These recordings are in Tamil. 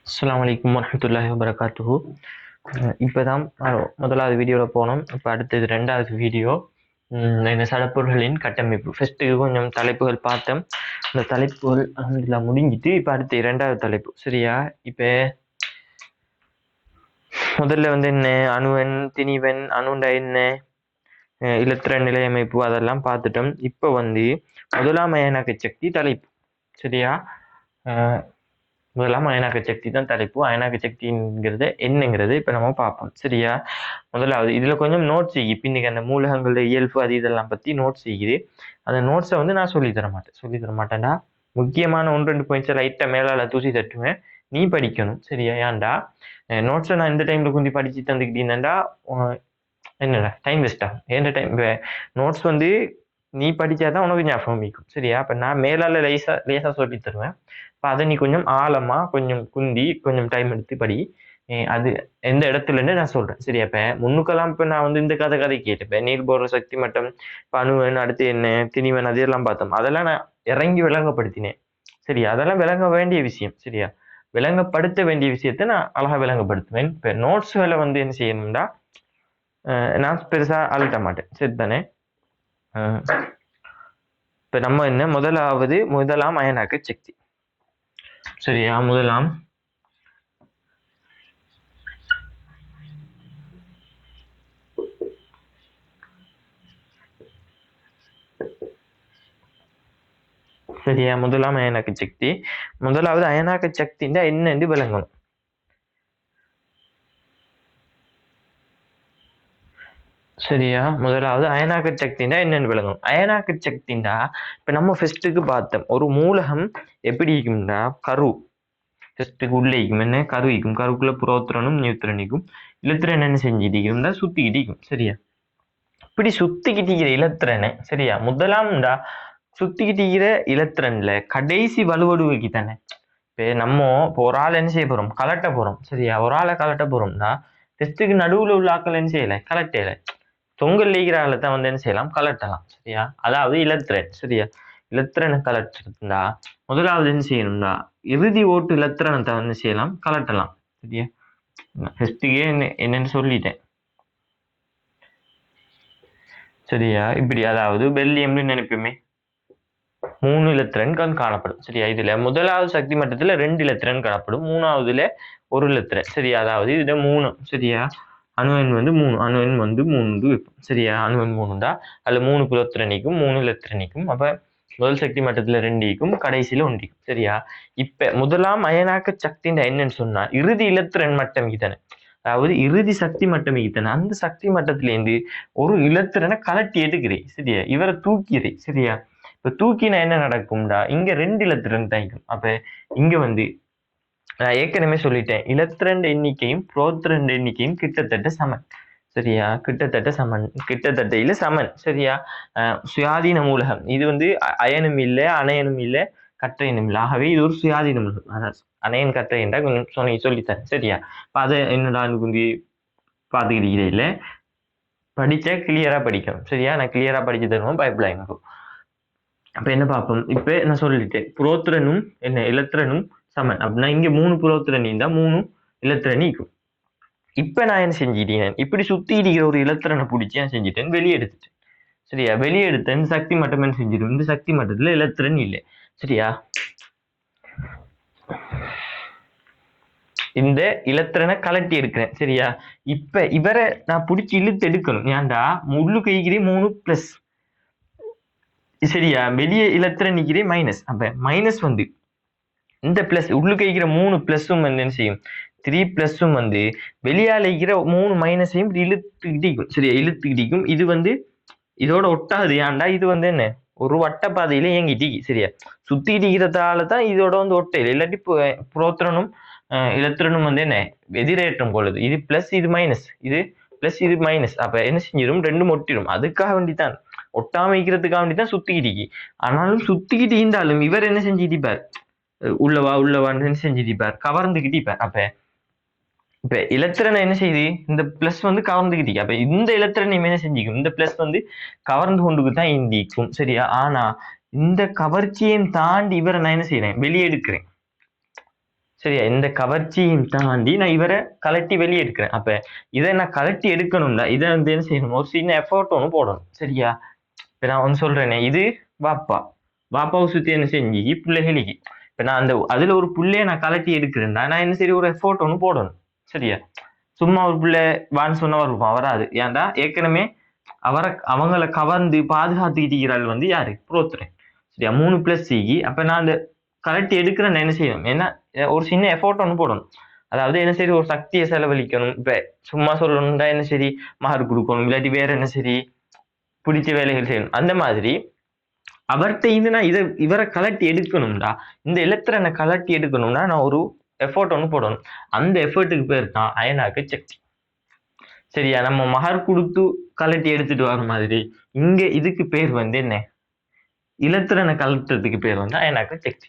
அஸ்ஸலாமு அலைக்கும் வரஹ்மத்துல்லாஹி வபரகாத்துஹு. இப்போ தான் முதலாவது வீடியோவில் போனோம். இப்போ அடுத்தது ரெண்டாவது வீடியோ. இந்த சடப்பொருள்களின் கட்டமைப்பு. ஃபர்ஸ்ட்டு கொஞ்சம் தலைப்புகள் பார்த்தோம். இந்த தலைப்புகள் அல்ஹம்துலில்லாஹ் முடிஞ்சிட்டு இப்போ அடுத்து இரண்டாவது தலைப்பு. சரியா? இப்போ முதல்ல என்ன அணுவெண், திணிவெண், அணுண்டா என்ன, இலத்திரன் நிலையமைப்பு அதெல்லாம் பார்த்துட்டோம். இப்போ முதலாம் அயனாக்க சக்தி தலைப்பு. சரியா? முதலாம் அயனாக்க சக்தி தான் தலைப்பு. அயனாக்க சக்திங்கிறது என்னங்கிறது இப்போ நம்ம பார்ப்போம். சரியா? முதலாவது இதில் கொஞ்சம் நோட்ஸ் செய்யி பின்னுக்கு அந்த மூலகங்களோட இயல்பு அது இதெல்லாம் பற்றி நோட்ஸ் செய்யுது. அந்த நோட்ஸை நான் சொல்லித்தர மாட்டேன்டா. முக்கியமான 1-2 பாயிண்ட்ஸை லைட்டாக மேலால் தூசி தட்டுவேன். நீ படிக்கணும். சரியா? ஏன்டா நோட்ஸை நான் இந்த டைமில் கொஞ்சம் படித்து தந்துக்கிட்டீங்கன்னா என்னடா டைம் வேஸ்ட்டா? எந்த டைம் நோட்ஸ் நீ படித்தாதான் உனக்கு ஞாபகம் வைக்கும். சரியா? அப்போ நான் மேலால் லேசாக சொல்லி தருவேன். இப்போ அதை நீ கொஞ்சம் ஆழமாக கொஞ்சம் குந்தி கொஞ்சம் டைம் எடுத்து படி. அது எந்த இடத்துலன்னு நான் சொல்கிறேன். சரியா? இப்போ முன்னுக்கெல்லாம் இப்போ நான் இந்த கதை கேட்டுப்பேன். நீர் போடுற சக்தி மட்டம், இப்போ அணுவன், அடுத்து என்ன, திணிவன், அதெல்லாம் பார்த்தோம். அதெல்லாம் நான் இறங்கி விளங்கப்படுத்தினேன். சரியா? அதெல்லாம் விளங்க வேண்டிய விஷயம். சரியா? விளங்கப்படுத்த வேண்டிய விஷயத்தை நான் அழகாக விளங்கப்படுத்துவேன். இப்போ நோட்ஸ்களை என்ன செய்யணும்டா, நான் பெருசாக அழுத்த மாட்டேன். சரி தானே? இப்போ நம்ம முதலாம் அயனாக்க சக்தி. சரியா? முதலாம் சரியா? முதலாம் அயனாக்க சக்தி. முதலாவது அயனாக்க சக்தின்னா என்னன்னு விளங்கணும். சரியா? முதலாவது அயனாக்க சக்தின்னா என்னன்னு விளங்கணும். அயனாக்க சக்தின்னா இப்ப நம்ம ஃபர்ஸ்ட்டுக்கு பார்த்தோம், ஒரு மூலகம் எப்படி இருக்கும்னா கரு ஃபர்ஸ்ட்டுக்கு உள்ளே இருக்கும். என்ன கரு இருக்கும். கருக்குள்ள புரோத்திரனும் நியூத்திரனிக்கும். இலத்திரன் என்ன செஞ்சுட்டிருக்கும்னா சுத்திக்கிட்டு இருக்கும். சரியா? இப்படி சுத்திக்கிட்டு இருக்கிற இலத்திரனை சரியா முதலாம்டா சுத்திக்கிட்டு இலத்திரன்ல கடைசி வலுவடுவைக்கு தானே. இப்போ நம்ம இப்போ ஒரு ஆள் என்ன செய்ய போறோம், கலட்ட போறோம். சரியா? ஒரு ஆளை கலட்ட போறோம்னா டெஸ்ட்டுக்கு நடுவுல உள்ள ஆக்கள் என்ன செய்யலை, கலட்டையில தொங்கல் ஈகிற ஆளை தான் என்ன செய்யலாம், கலட்டலாம். சரியா? அதாவது இலத்திரன். சரியா? இலத்திரனை கலட்டுறதுனா முதலாவது என்ன செய்யணும்னா இறுதி ஓட்டு இலத்திரனத்தை என்ன செய்யலாம், கலட்டலாம். சரியா? ஃபர்ஸ்ட்டுக்கே என்னன்னு சொல்லிட்டேன். சரியா? இப்படி அதாவது வெள்ளியம்னு நினைப்போமே 3 இலத்திரன் காணப்படும். சரியா? இதுல முதலாவது சக்தி மட்டத்துல 2 இலத்திரன் காணப்படும். மூணாவதுல 1 இலத்திரன். சரியா? அதாவது இதுல 3. சரியா? அணுவெண் 3, அணுவெண் 3 வைப்போம். சரியா? அணுவெண் 3டா அதுல 3 புலத்திரனிக்கும் 3 இலத்திரனிக்கும். அப்ப முதல் சக்தி மட்டத்துல 2க்கும் கடைசியில 1. சரியா? இப்ப முதலாம் அயனாக்க சக்தின்ற என்னன்னு சொன்னா இறுதி இலத்திரன் மட்டம் இதனை, அதாவது இறுதி சக்தி மட்டம் இதனை, அந்த சக்தி மட்டத்திலேருந்து ஒரு இலத்திரனை கலட்டி எடுக்கிறேன். சரியா? இவரை தூக்கிறேன். சரியா? இப்ப தூக்கினா என்ன நடக்கும்டா, இங்க 2 இலத்திரன் தாய்க்கும். அப்ப இங்க நான் ஏற்கனவே சொல்லிட்டேன், இலத்திரன் எண்ணிக்கையும் புரோத்திரன் எண்ணிக்கையும் கிட்டத்தட்ட சமன். சரியா? கிட்டத்தட்ட இல்ல சமன். சரியா? சுயாதீன மூலகம் இது அயனும் இல்லை அணையனும் இல்லை கற்றையனும் இல்லை. ஆகவே இது ஒரு சுயாதீன மூலகம். அதான் அணையன் கற்றை என்றா கொஞ்சம் சொல்லித்தரேன். சரியா? இப்ப அதை என்னடா பார்த்துக்கிட்டே இல்லை, படிச்சா கிளியரா படிக்கணும். சரியா? நான் கிளியரா படிச்சு தருவோம், பயப்படாங்க. அப்ப என்ன பார்ப்போம், இப்ப நான் சொல்லிட்டேன் புரோத்திரனும் என்ன இலத்திரனும் சமன். அப்படின்னா இங்க 3 புரோத்திரணி இருந்தா 3 இலத்திரணி இருக்கும். இப்ப நான் என்ன செஞ்சிட்டேன், இப்படி சுத்தி இருக்கிற ஒரு இலத்திரனை பிடிச்சி நான் செஞ்சுட்டேன், வெளியே எடுத்துட்டேன். சரியா? வெளியே எடுத்த இந்த சக்தி மட்டம் என்ன செஞ்சிடும், இந்த சக்தி மட்டத்துல இலத்திரன் இல்லை. சரியா? இந்த இலத்திரனை கலட்டி எடுக்கிறேன். சரியா? இப்ப இவரை நான் பிடிச்சி இழுத்து எடுக்கணும். ஏன்டா முள்ளு கைக்கிறே 3+. சரியா? வெளியே இலத்திரன் நிற்கிறே மைனஸ். அப்ப மைனஸ் இந்த பிளஸ் உள்ளுக்கு வைக்கிற 3 பிளஸும் என்ன செய்யும், 3+ வெளியால இருக்கிற 3 மைனஸையும் இழுத்துக்கிட்டிக்கும். சரியா? இழுத்துக்கிட்டிக்கும். இது இதோட ஒட்டாது. ஏன்டா இது என்ன ஒரு வட்ட பாதையில இயங்கிட்டு. சரியா? சுத்திட்டு இருக்கிறதால தான் இதோட ஒட்டையில். இல்லாட்டி புரோத்திரனும் இலத்திரனும் என்ன எதிரேற்றம் கொள்ளுது. இது பிளஸ் இது மைனஸ், இது பிளஸ் இது மைனஸ். அப்ப என்ன செஞ்சிடும், ரெண்டும் ஒட்டிடும். அதுக்காக வேண்டித்தான் ஒட்டாம வைக்கிறதுக்காக வேண்டிதான் சுத்திக்கிட்டு. ஆனாலும் சுத்திக்கிட்டு இருந்தாலும் இவர் என்ன செஞ்சுட்டிப்பார், உள்ளவான்னு செஞ்சுட்டிப்பார், கவர்ந்துக்கிட்டிப்பார். அப்ப இப்ப இலத்திரனை என்ன செய்யுது, இந்த பிளஸ் கவர்ந்துக்கிட்டு. அப்ப இந்த இலத்திரனை என்ன செஞ்சுக்கும், இந்த பிளஸ் கவர்ந்து கொண்டுக்குதான் இந்திக்கும். சரியா? ஆனா இந்த கவர்ச்சியை தாண்டி இவரை நான் என்ன செய்யறேன், வெளியே எடுக்கிறேன். சரியா? இந்த கவர்ச்சியும் தாண்டி நான் இவரை கலட்டி வெளியே எடுக்கிறேன். அப்ப இதை நான் கலட்டி எடுக்கணும்னா இதை வந்து என்ன செய்யணும், ஒரு சின்ன எஃபோர்ட் ஒன்று போடணும். சரியா? இப்ப நான் வந்து சொல்றேனே, இது வாப்பா, வாப்பாவை சுத்தி என்ன செஞ்சு பிள்ளைகளுக்கு, இப்ப நான் அந்த அதுல ஒரு புள்ளைய நான் கலட்டி எடுக்கிறேன்னா நான் என்ன சரி ஒரு எஃபோர்ட் ஒன்று போடணும். சரியா? சும்மா ஒரு பிள்ளை வான்னு சொன்னா வருவான், வராது. ஏன்டா ஏற்கனவே அவங்கள கவர்ந்து பாதுகாத்துக்கிட்டு வந்து யாரு, புரோத்துறேன். சரியா? 3 +C. அப்ப நான் அந்த கலட்டி எடுக்கிறேன் என்ன செய்யணும், ஏன்னா ஒரு சின்ன எஃபோர்ட் ஒன்று போடணும். அதாவது என்ன சரி ஒரு சக்தியை செலவழிக்கணும். இப்ப சும்மா சொல்லணும்டா என்ன சரி மகர் கொடுக்கணும், இல்லாட்டி வேற என்ன சரி பிடிச்ச வேலைகள் செய்யணும். அந்த மாதிரி அவர்கிட்ட இருந்து நான் இவரை கலட்டி எடுக்கணும்டா, இந்த எலக்ட்ரனை கலட்டி எடுக்கணும்னா நான் ஒரு எஃபோர்ட் ஒன்று போடணும். அந்த எஃபோர்ட்டுக்கு பேர் தான் அயனாக்க சக்தி. சரியா? நம்ம மகர் கொடுத்து கலட்டி எடுத்துட்டு வர மாதிரி இங்க இதுக்கு பேர் வந்து என்ன, இலத்திரனை கலட்டுறதுக்கு பேர் வந்து அயனாக்க சக்தி.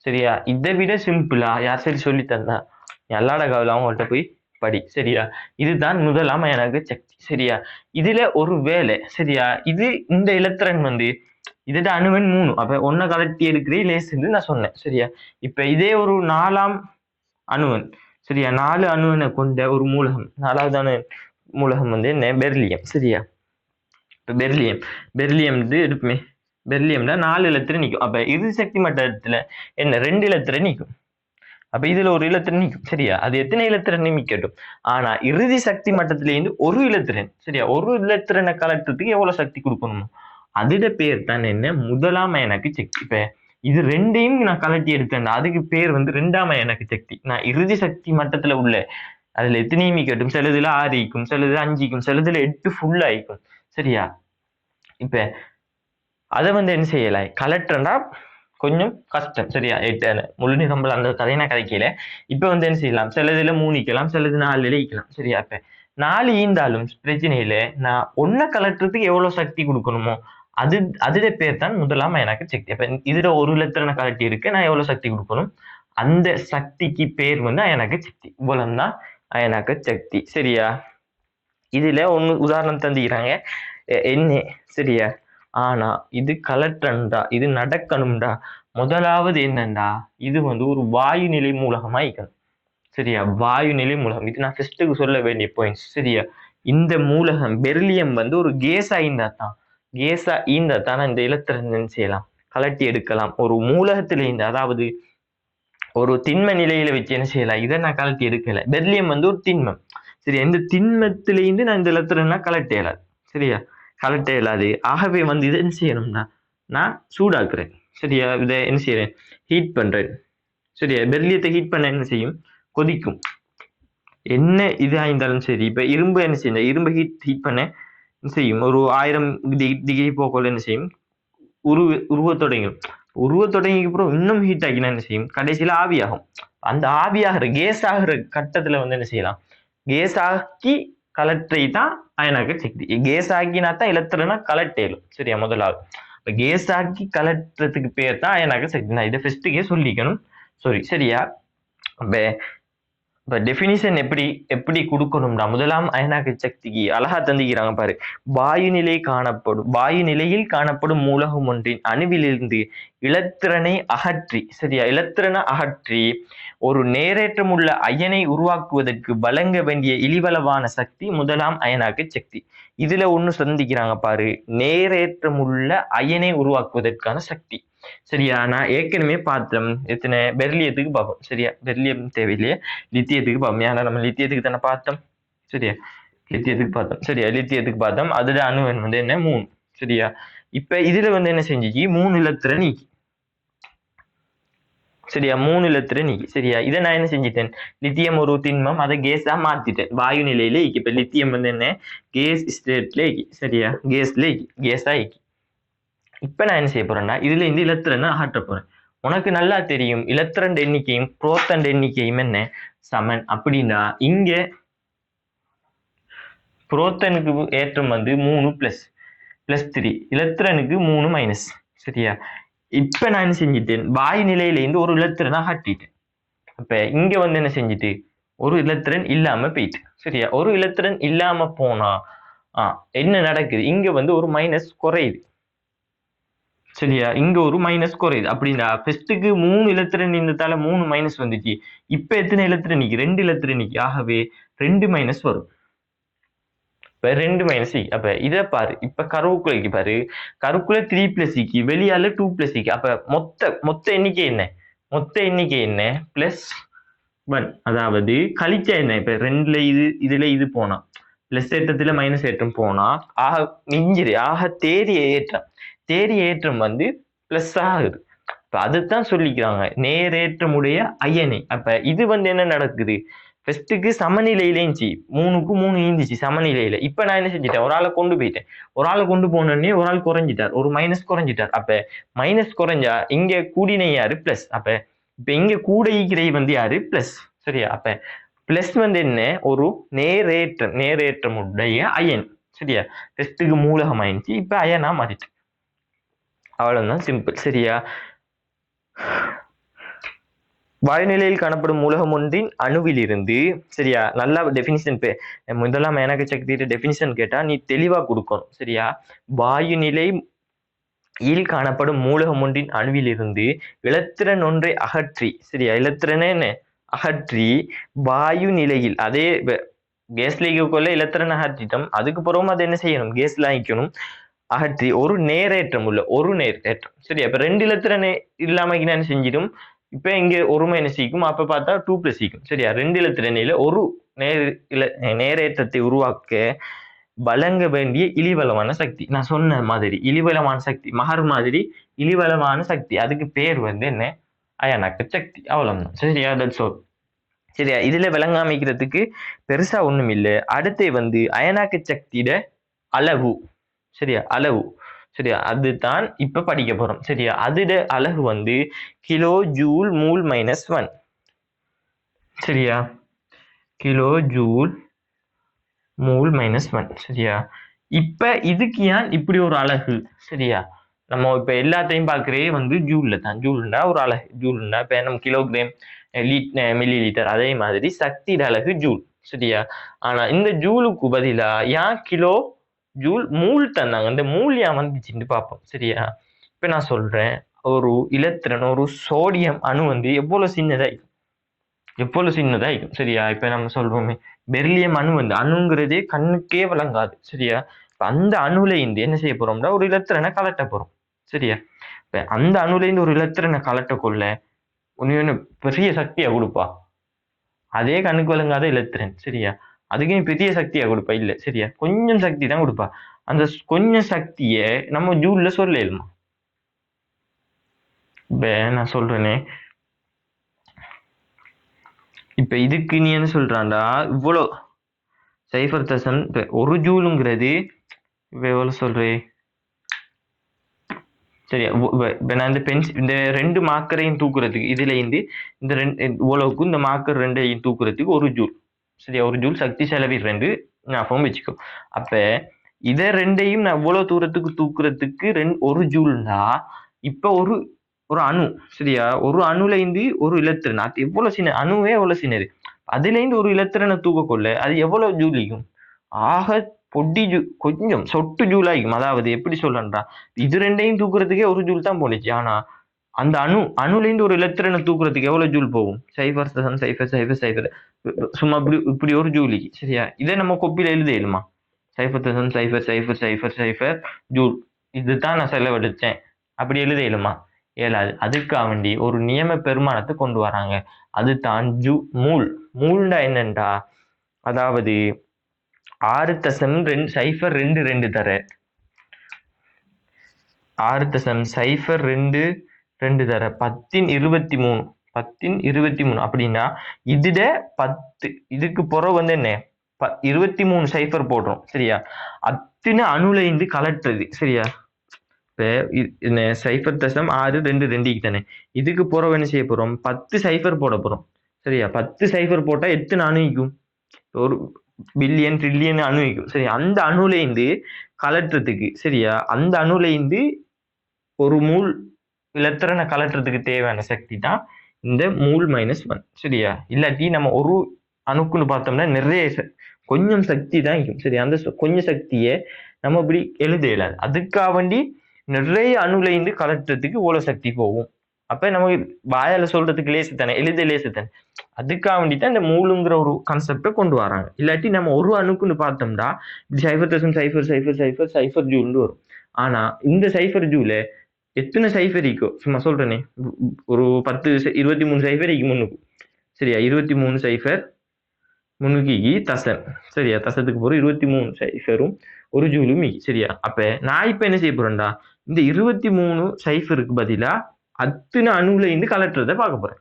சரியா? இதை விட சிம்பிளா யார் சரி சொல்லி தந்தா எல்லாட கவலை அவங்கள்ட்ட போய் படி. சரியா? இதுதான் முதலாம் அயனாக்க சக்தி. சரியா? இதுல ஒரு வேலை. சரியா? இது இந்த இலத்திரன் வந்து இதோட அணுவன் 3. அப்ப ஒன்ன கலட்டி எடுக்கிறே லேசுன்னு நான் சொன்னேன். சரியா? இப்ப இதே ஒரு 4ஆம் அணுவன். சரியா? 4 அணுவனை கொண்ட ஒரு மூலகம், 4வது மூலகம் வந்து என்ன, பெர்லியம். சரியா? இப்ப பெர்லியம் எடுப்புமே, பெர்லியம்ல 4 இலத்திரன் நிற்கும். அப்ப இறுதி சக்தி மட்டத்துல என்ன 2 இலத்திரன் நிற்கும். அப்ப இதுல ஒரு இலத்திரன் நிற்கும். சரியா? அது எத்தனை இலத்திரன் நிமிக்கட்டும், ஆனா இறுதி சக்தி மட்டத்தில இருந்து ஒரு இலத்திரன். சரியா? ஒரு இலத்திரனை கலட்டுறதுக்கு எவ்வளவு சக்தி கொடுக்கணுமோ அதோட பேர் தான் என்ன, முதலாம் அயனாக்கு சக்தி. இப்ப இது ரெண்டையும் நான் கலட்டி எடுத்தேன், அதுக்கு பேர் வந்து 2ஆம் அயனாக்கு சக்தி. நான் இறுதி சக்தி மட்டத்துல உள்ள அதுல எத்தனையுமே கேட்டும், சிலதுல 6 ஈக்கும், சிலதுல 5 ஈக்கும், சிலதுல 8 ஃபுல் ஆயிக்கும். சரியா? இப்ப அதை வந்து என்ன செய்யல, கலெக்டர்னா கொஞ்சம் கஷ்டம். சரியா? 8 முழு நிரம்பல் அந்த கதையை நான் கதைக்கல. இப்ப வந்து என்ன செய்யலாம், சிலதுல 3 ஈக்கலாம், சிலது 4 ஈக்கலாம். சரியா? இப்ப 4 ஈந்தாலும் பிரச்சனை இல்லை, நான் ஒன்ன கலட்டுறதுக்கு எவ்வளவு சக்தி கொடுக்கணுமோ அதுட பேர் தான் முதலாம் அயனாக்க சக்தி. அப்ப இதுல ஒரு இலத்திரனை கலட்டி இருக்கு, நான் எவ்வளவு சக்தி கொடுக்கணும், அந்த சக்திக்கு பேர் வந்து அயனாக்க சக்தி. இவ்வளவுதான் அயனாக்க சக்தி. சரியா? இதுல ஒண்ணு உதாரணம் தந்துக்கிறாங்க என்ன. சரியா? ஆனா இது கலெக்டர்டா, இது நடக்கணும்டா, முதலாவது என்னண்டா, இது வந்து ஒரு வாயு நிலை மூலகமா இருக்கணும். சரியா? வாயு நிலை மூலகம், இது நான் ஃபர்ஸ்ட்டுக்கு சொல்ல வேண்டிய பாயிண்ட்ஸ். சரியா? இந்த மூலகம் பெர்லியம் வந்து ஒரு கேஸா ஈந்தா தான் இந்த இலத்திரன் செய்யலாம், கலட்டி எடுக்கலாம். ஒரு மூலகத்துல இருந்து, அதாவது ஒரு திண்ம நிலையில வச்சு என்ன செய்யலாம், இதை நான் கலட்டி எடுக்கல. பெர்லியம் வந்து ஒரு திண்மம். சரியா? இந்த திண்மத்திலேருந்து நான் இந்த இலத்திரன் கலட்ட இயலாது. சரியா? கலட்ட இயலாது. ஆகவே வந்து இதை என்ன செய்யணும்னா நான் சூடாக்குறேன். சரியா? இதை என்ன செய்யறேன், ஹீட் பண்றேன். சரியா? பெர்லியத்தை ஹீட் பண்ண என்ன செய்யும், கொதிக்கும். என்ன இது ஆயிருந்தாலும் சரி, இப்ப இரும்பு என்ன செய்யும், இரும்பு ஹீட் பண்ண செய்யும், ஒரு 1000 டிகிரி போக்கோல என்ன செய்யும், உருவ தொடங்கி அப்புறம் இன்னும் ஹீட் ஆகினா என்ன செய்யும், கடைசியில ஆவியாகும். அந்த ஆவியாகிற கேஸ் ஆகிற கட்டத்துல வந்து என்ன செய்யலாம், கேஸ் ஆக்கி கலெக்டரை தான் அயனாக்க சக்தி. கேஸ் ஆக்கினா தான் இலத்திரனா கலெக்டேலும். சரியா? முதலாவது இப்ப கேஸ் ஆக்கி கலட்டுறதுக்கு பேர் தான் அயனாக்க சக்தி. நான் இதை ஃபர்ஸ்ட்டுக்கே சொல்லிக்கணும். சரியா? இப்ப டெபினிஷன் எப்படி கொடுக்கணும்னா, முதலாம் அயனாக்க சக்திக்கு அழகா தந்திக்கிறாங்க பாரு. வாயு நிலையில் காணப்படும் மூலகம் ஒன்றின் அணுவிலிருந்து இலத்திரனை அகற்றி, சரியா, இலத்திரனை அகற்றி ஒரு நேரேற்றமுள்ள அயனை உருவாக்குவதற்கு வழங்க வேண்டிய இழிவளவான சக்தி முதலாம் அயனாக்க சக்தி. இதுல ஒண்ணு சந்திக்கிறாங்க பாரு, நேரேற்றமுள்ள அயனை உருவாக்குவதற்கான சக்தி. சரியா? நான் ஏற்கனவே பார்த்தோம், எத்தனை பெர்லியத்துக்கு பார்ப்போம். சரியா? பெர்லியம் தேவையில்லையே, லித்தியத்துக்கு பார்ப்போம். ஏன்னா நம்ம லித்தியத்துக்கு தானே பார்த்தோம். சரியா? லித்தியத்துக்கு பார்த்தோம். அதுல அணுவன் வந்து என்ன, 3. சரியா? இப்ப இதுல வந்து என்ன செஞ்சுச்சு, 3 இலத்திரன் நீக்கி. சரியா? 3 இலத்திரன் நீக்கி. சரியா? இதை நான் என்ன செஞ்சிட்டேன், லித்தியம் ஒரு திண்மம், அதை கேஸா மாத்திட்டேன், வாயு நிலையில இக்கி. இப்ப லித்தியம் வந்து என்ன, கேஸ் ஸ்டேட்ல இக்கி. சரியா? கேஸா இக்கி. இப்ப நான் என்ன செய்ய போறேன்னா, இதுல இருந்து இலத்திரனை அகற்ற போறேன். உனக்கு நல்லா தெரியும் இலத்திரன் எண்ணிக்கையும் புரோத்தன் எண்ணிக்கையும் என்ன சமன். அப்படின்னா இங்க புரோத்தனுக்கு ஏற்றம் வந்து 3 + 3, இலத்திரனுக்கு 3 - சரியா? இப்ப நான் என்ன செஞ்சுட்டேன், வாயு நிலையில இருந்து ஒரு இலத்திரனை அகற்றிட்டேன். அப்ப இங்க வந்து என்ன செஞ்சுட்டு, ஒரு இலத்திரன் இல்லாம போயிட்டு. சரியா? ஒரு இலத்திரன் இல்லாம போனா என்ன நடக்குது, இங்க வந்து ஒரு மைனஸ் குறையுது. சரியா, இங்க ஒரு மைனஸ் குறையுது அப்படின்னா ஃபர்ஸ்ட்டுக்கு 3 இலத்திரன் இருந்ததால 3 மைனஸ் வந்துச்சு. இப்ப எத்தனை இலத்திரன் நிக்கி? 2 இலத்திரன் நிக்கி. ஆகவே 2 மைனஸ் வரும். இப்ப 2 மைனஸ் சி. அப்ப இத பாரு, இப்ப கருவுக்குள்ளைக்கு பாரு, கருக்குள்ள 3 பிளஸ் சிக்கு, வெளியால 2 பிளஸ் சிக்கு. அப்ப மொத்த எண்ணிக்கை என்ன? மொத்த எண்ணிக்கை என்ன? பிளஸ் 1. அதாவது கழிச்சா என்ன? இப்ப 2ல இதுல இது போனா பிளஸ் ஏற்றத்துல மைனஸ் ஏற்றம் போனா ஆக மிஞ்சிரு. ஆக தேரிய ஏற்றம், தேரிய ஏற்றம் வந்து பிளஸ் ஆகுது. இப்ப அதுதான் சொல்லிக்கிறாங்க நேரேற்றமுடைய அயனி. அப்ப இது வந்து என்ன நடக்குது? ஃபர்ஸ்ட்டுக்கு சமநிலையில இருந்துச்சு, 3க்கு 3 இருந்துச்சு சமநிலையில. இப்ப நான் என்ன செஞ்சுட்டேன்? ஒரு ஆளை கொண்டு போயிட்டேன். ஒரு ஆளை கொண்டு போனோடனே ஒரு ஆள் குறைஞ்சிட்டார், ஒரு மைனஸ் குறைஞ்சிட்டார். அப்ப மைனஸ் குறைஞ்சா இங்க கூடின யாரு? பிளஸ். அப்ப இப்ப இங்க கூடைக்கிறை வந்து யாரு? பிளஸ். சரியா? அப்ப பிளஸ் வந்து என்ன? ஒரு நேரேற்றமுடைய அயன். சரியா? ஃபர்ஸ்ட்டுக்கு மூலகம் ஆயிடுச்சு, இப்ப அயனா மாறிட்டு. அவ்வளவுதான், சிம்பிள். சரியா? வாயுநிலையில் காணப்படும் மூலகம் ஒன்றின் அணுவிலிருந்து, சரியா, நல்லா டெபினிஷன் முதலாம் எனக்கு சக்தியோட டெபினிஷன் கேட்டா நீ தெளிவா கொடுக்கணும். சரியா? வாயுநிலையில் காணப்படும் மூலகம் ஒன்றின் அணுவிலிருந்து இலத்திரன் ஒன்றை அகற்றி, சரியா, இலத்திரனே என்ன அகற்றி வாயு நிலையில், அதே கேஸ்ல கொள்ள இலத்திரன் அகற்றிட்டோம், அதுக்கு பிறகும் அது என்ன செய்யணும்? கேஸ்ல ஆயிக்கணும். அகற்றி ஒரு நேரேற்றம் உள்ள ஒரு நேரேற்றம். சரியா? இப்ப 2 இலத்திரன் இல்லாம என்ன செஞ்சிடும்? இப்ப இங்க ஒரு மைனஸ் சிக்கும், அப்ப பார்த்தா 2 பிளஸ் சிக்கும். சரியா? 2 இலத்திரனில ஒரு நேரேற்றத்தை உருவாக்க வழங்க வேண்டிய இழிவளமான சக்தி. நான் சொன்ன மாதிரி இழிவளமான சக்தி, மகர் மாதிரி இழிவளமான சக்தி, அதுக்கு பேர் வந்து என்ன? அயனாக்க சக்தி. அவ்வளவுதான். சரியா? That's all. சரியா? இதுல விளங்காமிக்கிறதுக்கு பெருசா ஒண்ணும் இல்லை. அடுத்து வந்து அயனாக்க சக்தியோட அளவு. சரியா? அளவு. சரியா? அதுதான் இப்ப படிக்க போறோம். சரியா? அதோட அளவு வந்து கிலோ ஜூல் மூல் மைனஸ் 1. சரியா? Kilo joule மூல் minus 1. சரியா? இப்ப இதுக்கு ஏன் இப்படி ஒரு அலகு? சரியா? நம்ம இப்ப எல்லாத்தையும் பார்க்கறே வந்து ஜூல்ல தான். ஜூல்னா ஒரு அலகு. ஜூல்னா இப்ப நம்ம கிலோகிராம், மில்லி லிட்டர், அதே மாதிரி சக்தியோட அலகு ஜூல். சரியா? ஆனா இந்த ஜூலுக்கு பதிலா ஏன் கிலோ ஜூல் மூல் தந்தாங்க? இந்த மூல் ஏன் வந்துச்சுன்னு பார்ப்போம். சரியா? இப்ப நான் சொல்றேன், ஒரு இலத்திரன், ஒரு சோடியம் அணு வந்து எவ்வளவு சின்னதாயிருக்கும்? எவ்வளவு சின்னதாயிருக்கும்? சரியா? இப்ப நம்ம சொல்றோமே பெர்லியம் அணு வந்து, அணுங்கிறதே கண்ணுக்கே விளங்காது. சரியா? அந்த அணுல இருந்து என்ன செய்ய போறோம்னா ஒரு இலத்திரனை கலட்ட போறோம். சரியா? இப்ப அந்த அணுல இருந்து ஒரு இலத்திரனை கலட்ட கொள்ள ஒன்னு பெரிய சக்தியா கொடுப்பா? அதே கண்ணுக்கு விளங்காத இலத்திரன். சரியா? அதுக்கு பெரிய சக்தியா கொடுப்பா? இல்ல. சரியா? கொஞ்சம் சக்தி தான் கொடுப்பா. அந்த கொஞ்சம் சக்திய நம்ம ஜூல்ல சொல்லலுமா? இப்ப நான் சொல்றேனே, இப்ப இதுக்கு நீ என்ன சொல்றான்டா, இவ்வளோ 0.1 ஒரு ஜூலுங்கிறது இப்ப எவ்வளவு சொல்றே? சரியா? நான் இந்த 2 மார்க்கரையும் தூக்குறதுக்கு, இதுல இருந்து இந்த இவ்வளவுக்கும் இந்த மார்க்கர் 2ஐயும் தூக்குறதுக்கு ஒரு ஜூல். சரியா? ஒரு ஜூல் சக்தி செலவி 2 ஞாபகம் வச்சுக்கோ. அப்ப இத 2ஐயும் நான் இவ்வளவு தூரத்துக்கு தூக்குறதுக்கு ஒரு ஜூல்னா இப்ப ஒரு அணு. சரியா? ஒரு அணுல இருந்து ஒரு இலத்திரன், அது எவ்வளவு சின்ன அணுவே எவ்வளவு சின்னது. அதுல இருந்து ஒரு இலத்திரனை தூக்க கொள்ள அது எவ்வளவு ஜூலிக்கும்? ஆக பொட்டி கொஞ்சம் சொட்டு ஜூல் ஆகிக்கும். அதாவது எப்படி சொல்றேன்டா, இது 2ஐயும் தூக்குறதுக்கே ஒரு ஜூல் தான் போனுச்சு. ஆனா அந்த அணுல இருந்து ஒரு இலத்திரனை தூக்குறதுக்கு எவ்வளவு ஜூல் போகும்? 0.000 சும்மா இப்படி ஒரு ஜூலிக்கு. சரியா? இதை நம்ம கொப்பில எழுதிடுமா? 0.000 ஜூல், இதுதான் நான் செலவழிச்சேன் அப்படி எழுதிடுமா? இயலாது. அதுக்காக வேண்டி ஒரு நியம பெருமானத்தை கொண்டு வராங்க. அதுதான் மூல். மூல்டா என்னண்டா, அதாவது 6.022 தர 6.022 தர 1023 அப்படின்னா இதுட 10, இதுக்கு புறம் வந்து என்ன 23 சைஃபர் போடுறோம். சரியா? அத்தனை அணுல இருந்து கலட்டுறது. சரியா? இப்ப 0.622 தானே, இதுக்கு புறம் என்ன செய்ய போறோம்? 10 சைஃபர் போட போறோம். சரியா? 10 சைஃபர் போட்டா எத்தனை அணுக்கும்? ஒரு பில்லியன் ட்ரில்லியன் அணுக்கும். சரி, அந்த அணுல இருந்து கலட்டுறதுக்கு, சரியா, அந்த அணுல இருந்து ஒரு மூல் இலத்திரனை கலட்டுறதுக்கு தேவையான சக்தி தான் இந்த மூல் மைனஸ் 1. சரியா? இல்லாட்டி நம்ம ஒரு அணுக்குன்னு பார்த்தோம்னா நிறைய கொஞ்சம் சக்தி தான் இருக்கும். சரி, அந்த கொஞ்சம் சக்தியை நம்ம இப்படி எழுத இயலாது. அதுக்காக வேண்டி நிறைய அணுல இருந்து கலட்டுறதுக்கு இவ்வளவு சக்தி போகும். அப்ப நமக்கு வாயால சொல்றதுக்கு லேசு தானே, எழுத லேசு தானே. அதுக்காக வேண்டித்தான் இந்த மூலுங்கிற ஒரு கான்செப்டை கொண்டு வராங்க. இல்லாட்டி நம்ம ஒரு அணுக்குன்னு பார்த்தோம்னா இப்படி 0.000000 ஜூல்னு வரும். ஆனா இந்த சைஃபர் ஜூல எத்தனை சைஃபர் இருக்கோ, சும்மா சொல்றேனே, ஒரு 10 23 சைஃபர் இருக்கு முன்னுக்கு. சரியா, 23 சைஃபர் முன்னுக்கு தசம். சரியா, தசத்துக்கு போற 23 சைஃபரும் ஒரு ஜூலும் சரியா. அப்ப நான் இப்ப என்ன செய்ய போறேன்டா, இந்த 23 சைஃபருக்கு பதிலா அத்தனை அணுல இருந்து கலட்டுறதை பார்க்க போறேன்.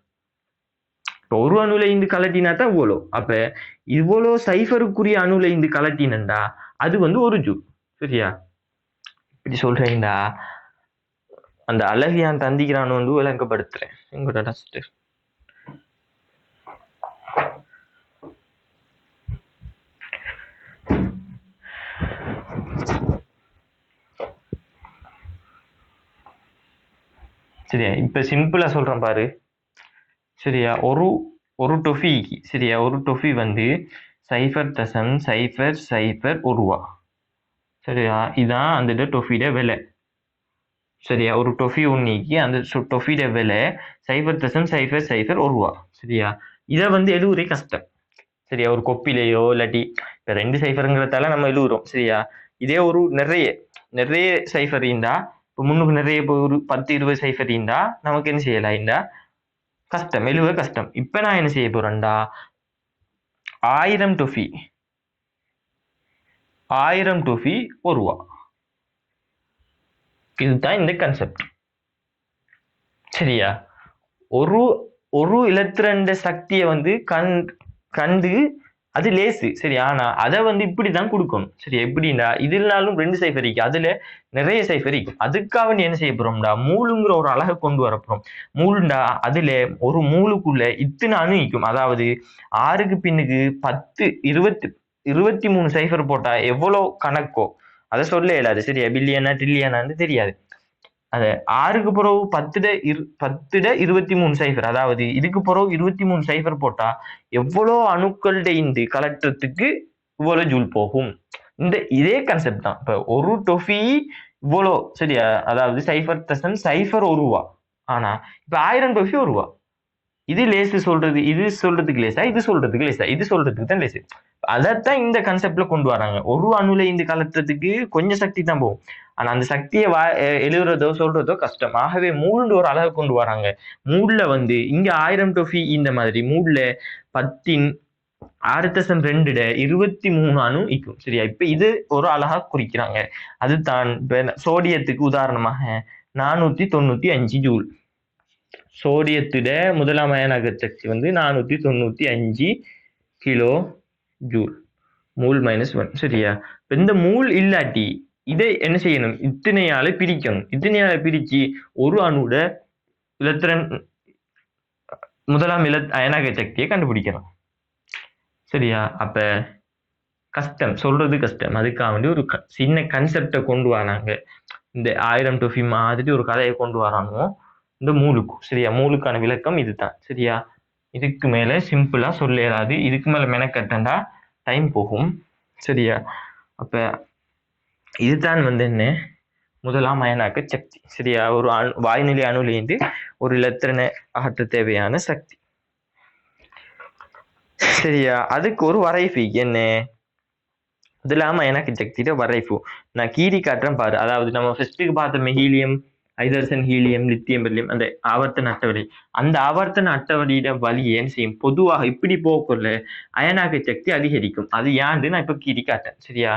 இப்போ ஒரு அணுல இருந்து கலட்டினா தான் இவ்வளோ. அப்ப இவ்வளோ சைஃபருக்குரிய அணுல இருந்து கலட்டினண்டா அது வந்து ஒரு ஜூல். சரியா, இப்படி சொல்றேன்டா அந்த அழகியான் தந்திக்கிறான் வந்து விளங்கப்படுத்துறேன் எங்களோட டஸ்ட். சரியா, இப்ப சிம்பிளா சொல்றேன் பாரு. சரியா, ஒரு டொஃபிக்கு சரியா, ஒரு டொஃபி வந்து 0.0001 ரூபா. சரியா, இதான் அந்த டொஃபியோட விலை. சரியா, ஒரு டொஃபி ஒன்னிக்கு அந்த டொஃபியோட விலை 0.0001 ரூபா. சரியா, இதை வந்து எழுவுறே கஷ்டம். சரியா, ஒரு கொப்பிலையோ இல்லாட்டி இப்போ 2 சைஃபருங்கிறதால நம்ம எழுவுறோம். சரியா, இதே ஒரு நிறைய சைஃபர் இருந்தா, இப்போ முன்னுக்கு நிறைய ஒரு 10-20 சைஃபர் இருந்தா நமக்கு என்ன செய்யலாம், இருந்தா கஷ்டம், எழுவ கஷ்டம். இப்ப நான் என்ன செய்ய போறேன்டா, 1000 டொஃபி 1 ரூபா. இதுதான் இந்த கான்செப்ட். சரியா, ஒரு இலத்திரண்ட சக்தியை வந்து கண்டு அது லேசு. சரி, ஆனா அதை வந்து இப்படிதான் கொடுக்கணும். சரி, எப்படின்னா இதுனாலும் 2 சைஃபர் இருக்கு, அதுல நிறைய சைஃபர் இருக்கு. அதுக்காக என்ன செய்ய போறோம்டா, மூலுங்கிற ஒரு அழகை கொண்டு வரப்போறோம். மூலுண்டா அதுல ஒரு மூலுக்குள்ள இத்தனை அணு இருக்கும். அதாவது 6க்கு பின்னுக்கு 10 23 சைஃபர் போட்டா எவ்வளவு கணக்கோ அதை சொல்ல இயலாது. சரியா, பில்லியனா ட்ரில்லியனான்னு தெரியாது. அது 6க்கு பிறகு 10-23 சைஃபர், அதாவது இதுக்கு பிறகு 23 சைஃபர் போட்டா எவ்வளோ அணுக்കളുடைய இந்த கலெக்டறதுக்கு இவ்வளவு ஜூல் போகும். இதே கான்செப்ட் தான். இப்ப ஒரு டொஃபி இவ்வளோ. சரியா, அதாவது 0.0001 ரூபா. ஆனா இப்ப 1000 டொஃபி 1 ரூபா. இது லேசு சொல்றது, இது சொல்றதுக்கு லேசா, இது சொல்றதுக்கு லேசா, இது சொல்றதுக்கு தான் லேசு. அதைத்தான் இந்த கான்செப்ட்ல கொண்டு வராங்க. ஒரு அணுல இந்த கலட்டுறதுக்கு கொஞ்சம் சக்தி தான் போகும். ஆனா அந்த சக்தியை எழுதுறதோ சொல்றதோ கஷ்டம். ஆகவே மூல்னு ஒரு அழகை கொண்டு வராங்க. மூல்ல வந்து இங்க 1000 டொஃபி இந்த மாதிரி மூல்ல 10⁻² 23 அணு இருக்கும். சரியா, இப்ப இது ஒரு அழகா குறிக்கிறாங்க. அதுதான் சோடியத்துக்கு உதாரணமாக 495 ஜூல். சோடியத்துட முதலாம் அயனாக்க சக்தி வந்து 495 கிலோ ஜூல், மூல் -1. சரியா, இந்த மூல் இல்லாட்டி இதை என்ன செய்யணும், இத்தனையால பிரிக்கணும். இத்தனையால பிரிச்சு ஒரு அணுட இலத்திரன் முதலாம் அயனாக்க சக்தியை கண்டுபிடிக்கணும். சரியா, அப்ப கஷ்டம், சொல்றது கஷ்டம். அதுக்காக வேண்டி ஒரு சின்ன கான்செப்டை கொண்டு வராங்க. இந்த 1000 டொஃபி மாதிரி ஒரு கதையை கொண்டு வராங்க இந்த மூலுக்கு. சரியா, மூலுக்கான விளக்கம் இதுதான். சரியா, இதுக்கு மேல சிம்பிளா சொல்ல இயலாது. இதுக்கு மேல மெனக்கட்டண்டா டைம் போகும். சரியா, அப்ப இதுதான் வந்து என்ன, முதலாம் அயனாக்க சக்தி. சரியா, ஒரு வாய்நிலை அணுலேருந்து ஒரு இலத்திரனை அகற்ற தேவையான சக்தி. சரியா, அதுக்கு ஒரு வரைவு என்ன, முதலாம் அயனாக்க சக்தியோட வரைவு நான் கீறி காட்டுறேன் பாரு. அதாவது நம்ம ஃபர்ஸ்ட்டுக்கு பார்த்தோம் helium, hydrogen, helium, lithium, beryllium, அந்த ஆவர்த்தன அட்டவணை. அந்த ஆவர்த்தன அட்டவணையிட வழி ஏன் செய்யும், பொதுவாக இப்படி போகக்குள்ள அயனாக்க சக்தி அதிகரிக்கும். அது ஏன்னு நான் இப்ப கீறி காட்டேன். சரியா,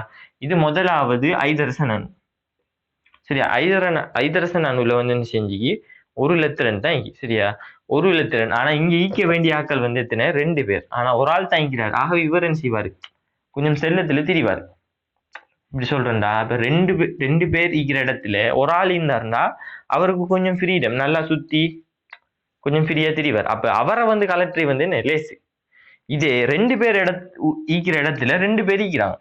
இது முதலாவது ஹைட்ரஜன் அணு. சரியா, ஹைட்ரஜன் அணுல வந்து என்ன செஞ்சு ஒரு இலத்திரன் தான் இங்க. சரியா, ஒரு இலத்திரன். ஆனா இங்க ஈக்க வேண்டிய ஆட்கள் வந்து எத்தனை, 2 பேர். ஆனா ஒரு ஆள் தாங்கிறார். ஆகவே இவர் என்ன செய்வாரு, கொஞ்சம் செல்லத்துல திரிவார். இப்படி சொல்றேன்டா, இப்ப 2 பேர் ஈக்கிற இடத்துல ஒரு ஆள் இருந்தாருன்னா அவருக்கு கொஞ்சம் ஃப்ரீடம், நல்லா சுத்தி கொஞ்சம் ஃப்ரீயா திரிவார். அப்ப அவரை வந்து கலெக்டரை வந்து என்ன லேசு. இதே 2 பேர் ஈக்கிற இடத்துல 2 பேர் ஈக்கிறாங்க.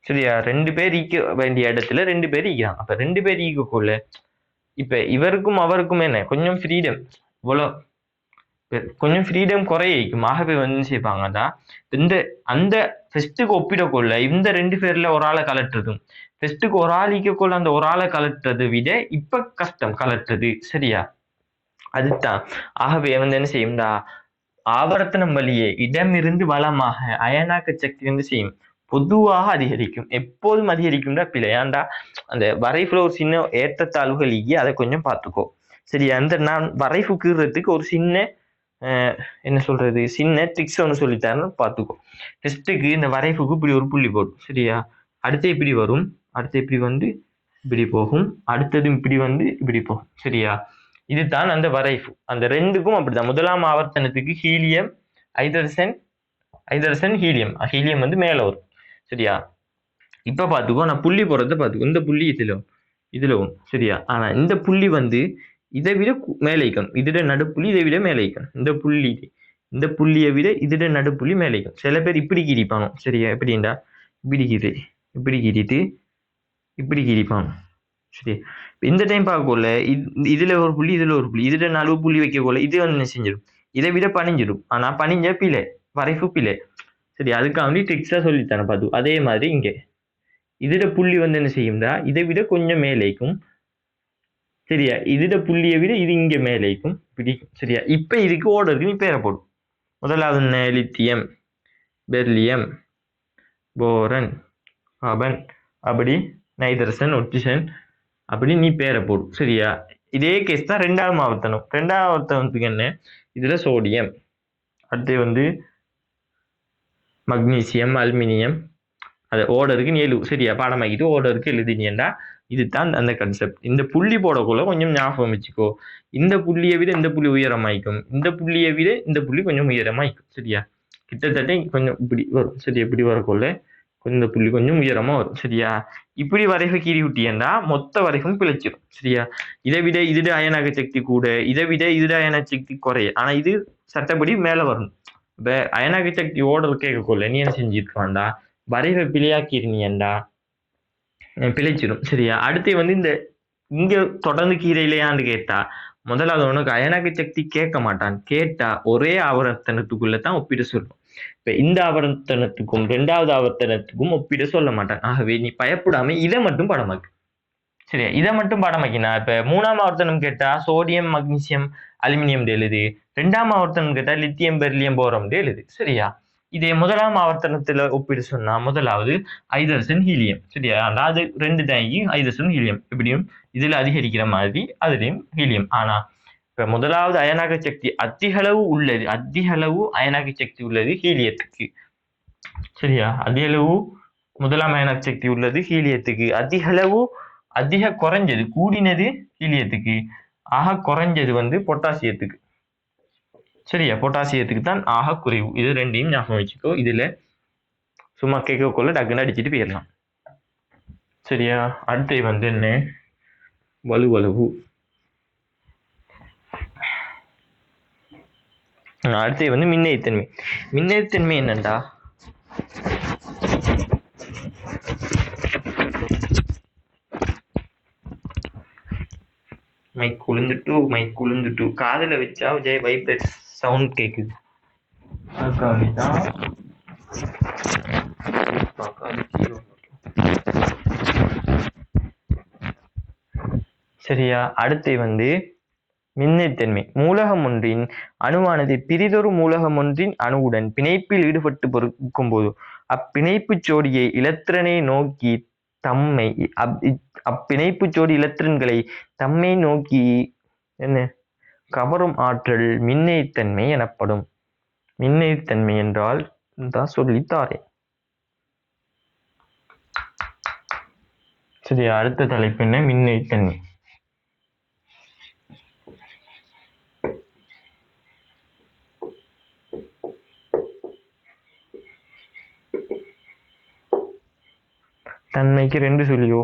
சரியா, 2 பேர் ஈக்க வேண்டிய இடத்துல 2 பேர் ஈக்கிறாங்க. அப்ப 2 பேர் ஈக்கக்குள்ள இப்ப இவருக்கும் அவருக்கும் என்ன கொஞ்சம் ஃப்ரீடம். இவ்வளோ கொஞ்சம் ஃப்ரீடம் குறையும். ஆகவே வந்து செய்வாங்கடா இந்த அந்த ஃபெஸ்ட்டுக்கு ஒப்பிடக்கொள்ள இந்த 2 பேர்ல ஒரு ஆளை கலட்டுறதும் ஃபெஸ்ட்டுக்கு ஒரு ஆள் ஈக்கக்கொள்ள அந்த ஒரு ஆளை கலட்டுறதை விட இப்ப கஷ்டம் கலட்டுறது. சரியா? அதுதான். ஆகவே வந்து என்ன செய்யும்டா ஆவர்த்தனம் வழியே இடமிருந்து வளமாக அயனாக்க சக்தி வந்து செய்யும் பொதுவாக அதிகரிக்கும். எப்போதும் அதிகரிக்கும்டா பிள்ளை. ஏன்டா அந்த வரைஃபுல ஒரு சின்ன ஏற்றத்தாழ்வுகள் அதை கொஞ்சம் பார்த்துக்கோ. சரி, அந்த நான் வரைஃபு கீறதுக்கு ஒரு சின்ன என்ன சொல்றது சின்ன ட்ரிக்ஸ் ஒன்று சொல்லித்தரேன்னு பார்த்துக்கோ. டெஸ்ட்டுக்கு இந்த வரைஃபுக்கு இப்படி ஒரு புள்ளி போடும். சரியா? அடுத்து இப்படி வரும், அடுத்து இப்படி வந்து இப்படி போகும், அடுத்தது இப்படி வந்து இப்படி போகும். சரியா? இதுதான் அந்த வரைஃபு. அந்த ரெண்டுக்கும் அப்படிதான். முதலாம் ஆவர்த்தனத்துக்கு ஹீலியம் ஹைட்ரஜன் ஹீலியம் வந்து மேல வரும். சரியா? இப்ப பாத்துக்கோ, நான் புள்ளி போடுறத பாத்துக்கோ. இந்த புள்ளி இதுல வரும். சரியா? ஆனா இந்த புள்ளி வந்து இதை விட மேலே இருக்கணும். இதோட நடுப்புள்ளி இதை விட மேலே இருக்கணும். இந்த புள்ளியை விட இதோட நடுப்புள்ளி மேலே இருக்கணும். சில பேர் இப்படி கிரிப்பாங்க. சரியா? எப்படின்னா இப்படி கிரிட்டு இப்படி கிரிப்பாங்க. சரி, இந்த டைம் பார்க்கல இதுல ஒரு புள்ளி இதுல ஒரு புள்ளி இதோட நடுவு புள்ளி வைக்கல இது வந்து என்ன செஞ்சிடும், இதை விட பணிஞ்சிடும். ஆனா பணிஞ்ச பிழை, வரைஃபு பிழை. சரி, அதுக்காக வந்து ட்ரிக்ஸா சொல்லித்தரேன் பாத்து. அதே மாதிரி இங்க இதோட புள்ளி வந்து என்ன செய்யும்டா இதை விட கொஞ்சம் மேலேக்கும். சரியா? இதோட புள்ளியை விட இது இங்க மேலேக்கும் பிடிக்கும். சரியா? இப்ப இதுக்கு ஓர்டருக்கு நீ பேரை போடும். முதலாவது லித்தியம், பெர்லியம், போரன், கார்பன், அப்படி நைட்ரசன், ஒட்சிஜன், அப்படி நீ பேரை போடும். சரியா? இதே கேஸ் தான் ரெண்டாவது ஆவர்த்தனத்துக்கு என்ன, இதுல சோடியம், அடுத்து வந்து மக்னீசியம், அலுமினியம், அது ஓர்டருக்கு நீ எழுது. சரியா? பாடமாக்கிட்டு ஓர்டருக்கு எழுதினியண்டா இதுதான் அந்த கான்செப்ட். இந்த புள்ளி போடக்குள்ள கொஞ்சம் ஞாபகம் வச்சுக்கோ. இந்த புள்ளியை விட இந்த புள்ளி உயரமாயிக்கும், இந்த புள்ளியை விட இந்த புள்ளி கொஞ்சம் உயரமாயிக்கும். சரியா? கிட்டத்தட்ட கொஞ்சம் இப்படி வரும். சரி, எப்படி வரக்குள்ள இந்த புள்ளி கொஞ்சம் உயரமா வரும். சரியா? இப்படி வரைவை கீறி விட்டியண்டா மொத்த வரைவும் பிழைச்சிடும். சரியா? இதை விட இதுட அயனாக சக்தி கூட, இதை விட இதுட அயன சக்தி குறைய. ஆனா இது சட்டப்படி மேல வரணும். இப்ப அயனாக சக்தி ஓர்டர் கேட்கக்குள்ள நீ என்ன செஞ்சிருக்காண்டா வரைவை பிழையாக்கிருந்தா பிழைச்சிடும். சரியா? அடுத்து வந்து இந்த இங்க தொடர்ந்து கீரையிலையான்னு கேட்டா முதலாவது உனக்கு அயனாக சக்தி கேட்க மாட்டான். கேட்டா ஒரே ஆவர்த்தனத்துக்குள்ளதான் ஒப்பிட சொல்லணும். இப்ப இந்த ஆவர்த்தனத்துக்கும் ரெண்டாவது ஆவர்த்தனத்துக்கும் ஒப்பிட சொல்ல மாட்டான். ஆகவே நீ பயப்படாம இதை மட்டும் படமாக்கு. சரியா? இதை மட்டும் படமாக்கினா இப்ப மூணாம் ஆவர்த்தனம் கேட்டா சோடியம், மக்னீசியம், அலுமினியம் எழுது. ரெண்டாம் ஆவர்த்தனம் கேட்டா லித்தியம், பெர்லியம், போரம் எழுது. சரியா? இதே முதலாம் ஆவர்த்தனத்துல ஒப்பிட சொன்னா முதலாவது ஹைட்ரஜன், ஹீலியம். சரியா? அது ரெண்டு தாங்கி ஹைட்ரஜன், ஹீலியம் எப்படியும் இதுல அதிகரிக்கிற மாதிரி அதுலயும் ஹீலியம். ஆனா இப்ப முதலாவது அயனாக சக்தி அதிக அளவு அயனாக சக்தி உள்ளது ஹீலியத்துக்கு. சரியா? முதலாம் அயனாக சக்தி உள்ளது ஹீலியத்துக்கு. அதிக குறைஞ்சது, கூடினது ஹீலியத்துக்கு, ஆக குறைஞ்சது வந்து பொட்டாசியத்துக்கு. சரியா? பொட்டாசியத்துக்கு தான் ஆக குறைவு. இது ரெண்டையும் ஞாபகம் வச்சுக்கோ. இதுல சும்மா கேட்கக்குள்ள டக்குன்னு அடிச்சுட்டு போயிடலாம். சரியா? அடுத்து வந்து என்ன, வலுவளவு. அடுத்து வந்து மின்னைத்தன்மை என்னண்டா மைக் குளிந்துட்டு காதுல வச்சா வைப்ரேட் சவுண்ட் கேக்குது. சரியா? அடுத்து வந்து மின்னைத்தன்மை. மூலகம் ஒன்றின் அணுவானது பிரிதொரு மூலகம் ஒன்றின் அணுவுடன் பிணைப்பில் ஈடுபட்டு பொறுக்கும் போது அப்பிணைப்பு ஜோடியை இலத்திரனை நோக்கி அப்பிணைப்பு ஜோடி இலத்திரன்களை தம்மை நோக்கி என்ன கவரும் ஆற்றல் மின்னைத்தன்மை எனப்படும். மின்னைத்தன்மை என்றால் தான் சொல்லித்தாரேன். சரி, அடுத்த தலைப்பு என்ன, மின்னைத்தன்மை. தன்மைக்கு ரெண்டு சொல்லியோ.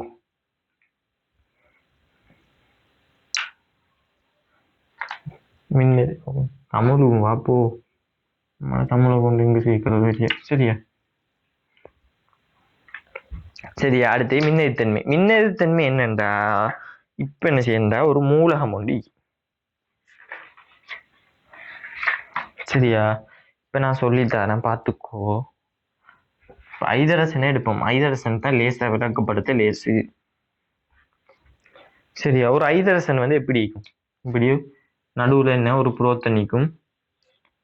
தமிழும் வாப்போ, தமிழை கொண்டு இங்கு சேர்க்கிறது. சரியா? சரியா? அடுத்து மின்னெதிர்த்தன்மை என்னண்டா இப்ப என்ன செய்யண்டா ஒரு மூலகம் ஒண்டி சரியா? இப்ப நான் சொல்லித்தரேன் பார்த்துக்கோ. ஐதரசனே எடுப்போம். ஐதரசன் தான் லேசா விளக்கப்படுத்த லேசு. சரியா? ஒரு ஐதரசன் வந்து எப்படி இருக்கும்? இப்படி நடுவுல என்ன ஒரு புரோத்தன் நிற்கும்,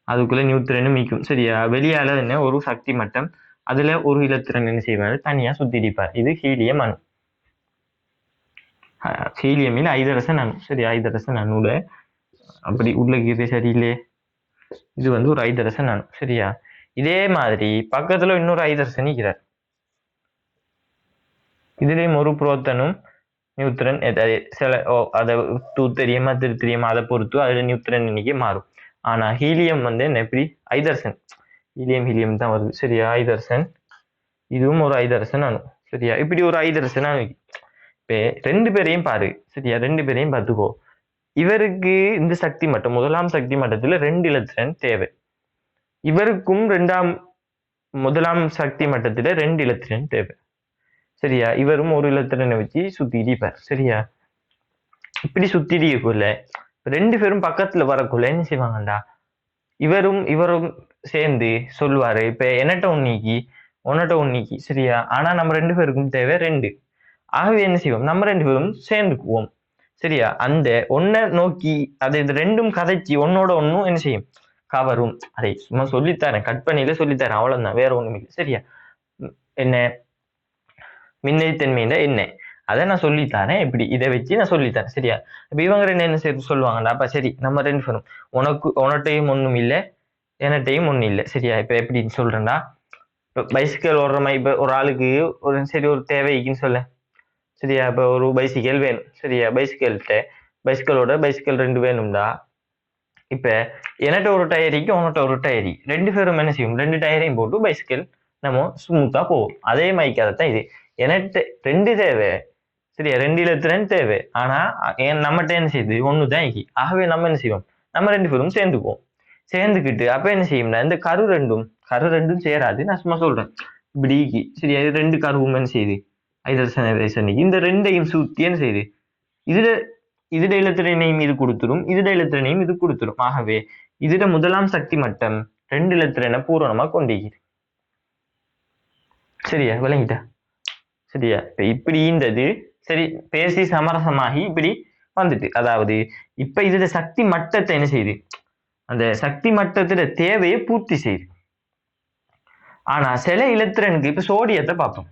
அதுக்குள்ள நியூட்ரனும் நிற்கும். சரியா? வெளியால என்ன ஒரு சக்தி மட்டம், அதுல ஒரு இலத்திரன் என்ன செய்வாரு, தனியா சுத்திடிப்பார். இது ஹீலியம் அணு. ஹீலியமில் ஐதரசன் அணு. சரி, ஐதரசன் அணுல அப்படி உள்ளது சரியில்லையே, இது வந்து ஒரு ஐதரசன் அணு. சரியா? இதே மாதிரி பக்கத்துல இன்னொரு ஐதரசன் இருக்கிறார். இதுலயும் ஒரு புரோத்தனும் நியூட்ரன் சில அதை தெரியுமா தெரியுமா அதை பொறுத்து அதுல நியூட்ரன் எண்ணிக்கை மாறும். ஆனா ஹீலியம் வந்து என்ன எப்படி ஐதரசன், ஹீலியம் தான் வருது. சரியா? ஐதரசன், இதுவும் ஒரு ஐதரசன் அணு. சரியா? இப்படி ஒரு ஐதரசன் அணு. இப்ப ரெண்டு பேரையும் பாரு. சரியா? ரெண்டு பேரையும் பார்த்துக்கோ. இவருக்கு இந்த சக்தி மட்டம், முதலாம் சக்தி மட்டத்துல 2 இலத்திரன் தேவை. இவருக்கும் முதலாம் சக்தி மட்டத்துல 2 இலத்திரன் தேவை. சரியா? இவரும் ஒரு இலத்திரனை வச்சு சுத்திடிப்பார். சரியா? இப்படி சுத்திடிக்குள்ள 2 பேரும் பக்கத்துல வரக்குள்ள என்ன செய்வாங்கண்டா, இவரும் சேர்ந்து சொல்லுவாரு, இப்ப என்னட்ட ஒன்னிக்கு உன்னட்ட ஒன்னிக்கு. சரியா? ஆனா நம்ம 2 பேருக்கும் தேவை 2. ஆகவே என்ன செய்வோம், நம்ம 2 பேரும் சேர்ந்துக்குவோம். சரியா? அந்த ஒன்ன நோக்கி அது இது ரெண்டும் கதைச்சி ஒன்னோட ஒன்னும் என்ன செய்யும், கவரும். அதை சும்மா சொல்லித்தரேன், கட் பண்ணியில சொல்லித்தரேன், அவ்வளவுதான், வேற ஒண்ணும் இல்லை. சரியா? என்ன மின்னைத்தன்மையில என்ன, அதை நான் சொல்லித்தரேன். இப்படி இதை வச்சு நான் சொல்லித்தரேன். சரியா? இப்ப இவங்க என்ன சேர்த்து சொல்லுவாங்கடா, அப்ப சரி நம்ம 2 பேரும் உனட்டையும் ஒண்ணும் இல்லை, என்னட்டையும் ஒண்ணும் இல்லை. சரியா? இப்ப எப்படின்னு சொல்றேன்டா, இப்ப பைசிக்கல் ஓடுற மாதிரி இப்ப ஒரு ஆளுக்கு ஒரு சரி ஒரு தேவைக்குன்னு சொல்ல. சரியா? இப்ப ஒரு பைசிக்கல் வேணும். சரியா? பைசிக்கலோட பைசிக்கல் 2 வேணும்டா. இப்ப என்னட்ட ஒரு டயரிக்கு உன்னட்ட ஒரு டயரி, 2 பேரும் என்ன செய்யும், 2 டயரையும் போட்டு பைசிக்கல் நம்ம ஸ்மூத்தா போவோம். அதே மாதிரிதான் இது, எனக்கு 2 தேவை. சரியா? 2 இலத்திரன் தேவை. ஆனா நம்மகிட்ட என்ன செய்யுது, ஒண்ணுதான். ஆகவே நம்ம என்ன செய்வோம், நம்ம 2 பேரும் சேர்ந்துக்குவோம். சேர்ந்துக்கிட்டு அப்ப என்ன செய்யும்னா, இந்த கரு ரெண்டும் சேராது. நான் சும்மா சொல்றேன் இப்படி. சரியா? 2 கருவும் என்ன செய்யுது, ஐதரசன். இந்த 2ஐயும் சுத்தி என்ன செய்யுது, இதுட இலத்திரனையும் இது கொடுத்துரும், இதுட இலத்திரனையும் இது கொடுத்துரும். ஆகவே இதுட முதலாம் சக்தி மட்டம் 2 இலத்திரனை பூரணமா கொண்டிருக்கிறது. சரியா? விளங்கிட்டா? சரியா? இப்படின்றது சரி பேசி சமரசமாகி இப்படி வந்துட்டு, அதாவது இப்ப இதுல சக்தி மட்டத்தை என்ன செய்யுது, அந்த சக்தி மட்டத்துல தேவையை பூர்த்தி செய்யுது. ஆனா சில இலத்திரனுக்கு இப்ப சோடியத்தை பார்ப்போம்.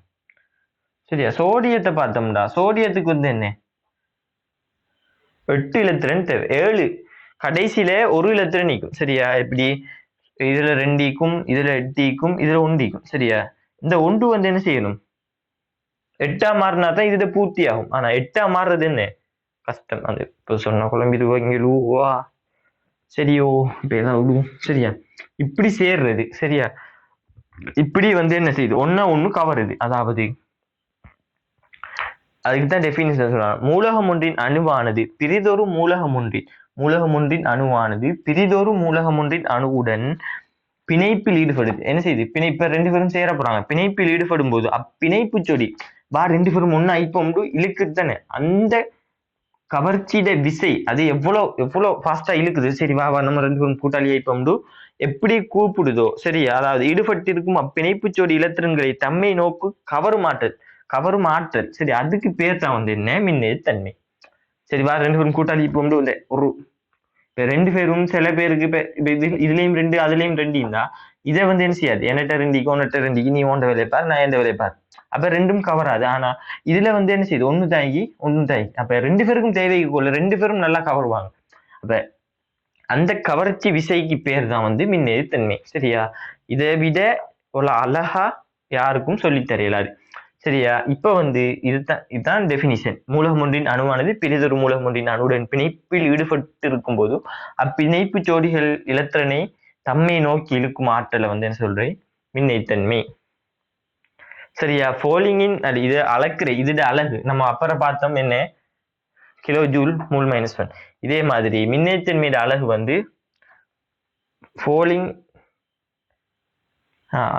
சரியா? சோடியத்தை பார்த்தோம்டா, சோடியத்துக்கு வந்து என்ன 8 இலத்திரன் தேவை. 7 கடைசியில ஒரு இலத்திரன் நீக்கும். சரியா? எப்படி இதுல 2 இதுல 8 இதுல 1. சரியா? இந்த 1 வந்து என்ன செய்யணும், 8ஆ மாறினா தான் இதுல பூர்த்தி ஆகும். ஆனா 8ஆ மாறுறது என்ன கஷ்டம். அது இப்ப சொன்ன குழம்பிடுவா. சரியோ? இப்ப ஏதாவது சரியா இப்படி சேர்றது. சரியா? இப்படி வந்து என்ன செய்யுது, ஒண்ணு கவருது. அதாவது அதுக்குதான் டெபினிஷன் சொல்றாங்க, மூலகம் ஒன்றின் அணுவானது பிரிதொரு மூலகம் ஒன்றின் அணுவானது பிரிதொரு மூலகம் ஒன்றின் அணுவுடன் பிணைப்பில் ஈடுபடுது. என்ன செய்யுது, பிணைப்ப 2 பேரும் சேர போறாங்க. பிணைப்பில் ஈடுபடும் போது அப்பிணைப்பு சொடி 2 பேரும் ஒண்ணு ஐப்போம்டு இழுக்குது தானே, அந்த கவர்ச்சியிட விசை அது எவ்வளவு ஃபாஸ்டா இழுக்குது. சரி வா நம்ம 2 பேரும் கூட்டாளி ஐப்போம்டு எப்படி கூப்பிடுதோ. சரி, அதாவது ஈடுபட்டிருக்கும் அப்பிணைப்பு சொடி இலத்திரன்களை தம்மை நோக்கு கவரும் ஆற்றல். சரி, அதுக்கு பேர் தான் வந்து என்ன, மின்னேற்தன்மை. சரி வா 2 பேரும் கூட்டாளி இப்போம்டு ஒரு 2 பேரும் சில பேருக்கு இப்ப இதுலயும் 2 அதுலயும் 2 இருந்தா இதை வந்து என்ன செய்யாது, என்னட்ட 2 உன்னட்ட 2 நீ ஓண்ட வேலைப்பார், நான் எந்த வேலைப்பார், அப்ப 2ம் கவராது. ஆனா இதுல வந்து என்ன செய்யுது, ஒண்ணு தாங்கி. அப்ப 2 பேருக்கும் தேவைக்கு கொள்ள 2 பேரும் நல்லா கவருவாங்க. அப்ப அந்த கவர்ச்சி விசைக்கு பேர் தான் வந்து மின்னேற்தன்மை. சரியா? இதை விட ஒரு அழகா யாருக்கும் சொல்லித் தெரியலாது. சரியா? இப்ப வந்து இதுதான் டெபினிஷன். மூலகம் ஒன்றின் அணுவானது பிரிதொரு மூலகம் ஒன்றின் அணுவுடன் பிணைப்பில் ஈடுபட்டு இருக்கும் போது அப்பிணைப்பு ஜோடிகள் இலத்திரனை தம்மை நோக்கி இழுக்கும் ஆற்றலை வந்து என்ன சொல்றேன், மின்னைத்தன்மை. சரியா? ஃபோலிங்கின் இது அளக்குற இதோட அலகு நம்ம அப்புறம் பார்த்தோம் என்ன, கிலோ ஜூல் மூல் -1. இதே மாதிரி மின்னைத்தன்மையோட அலகு வந்து ஃபோலிங்.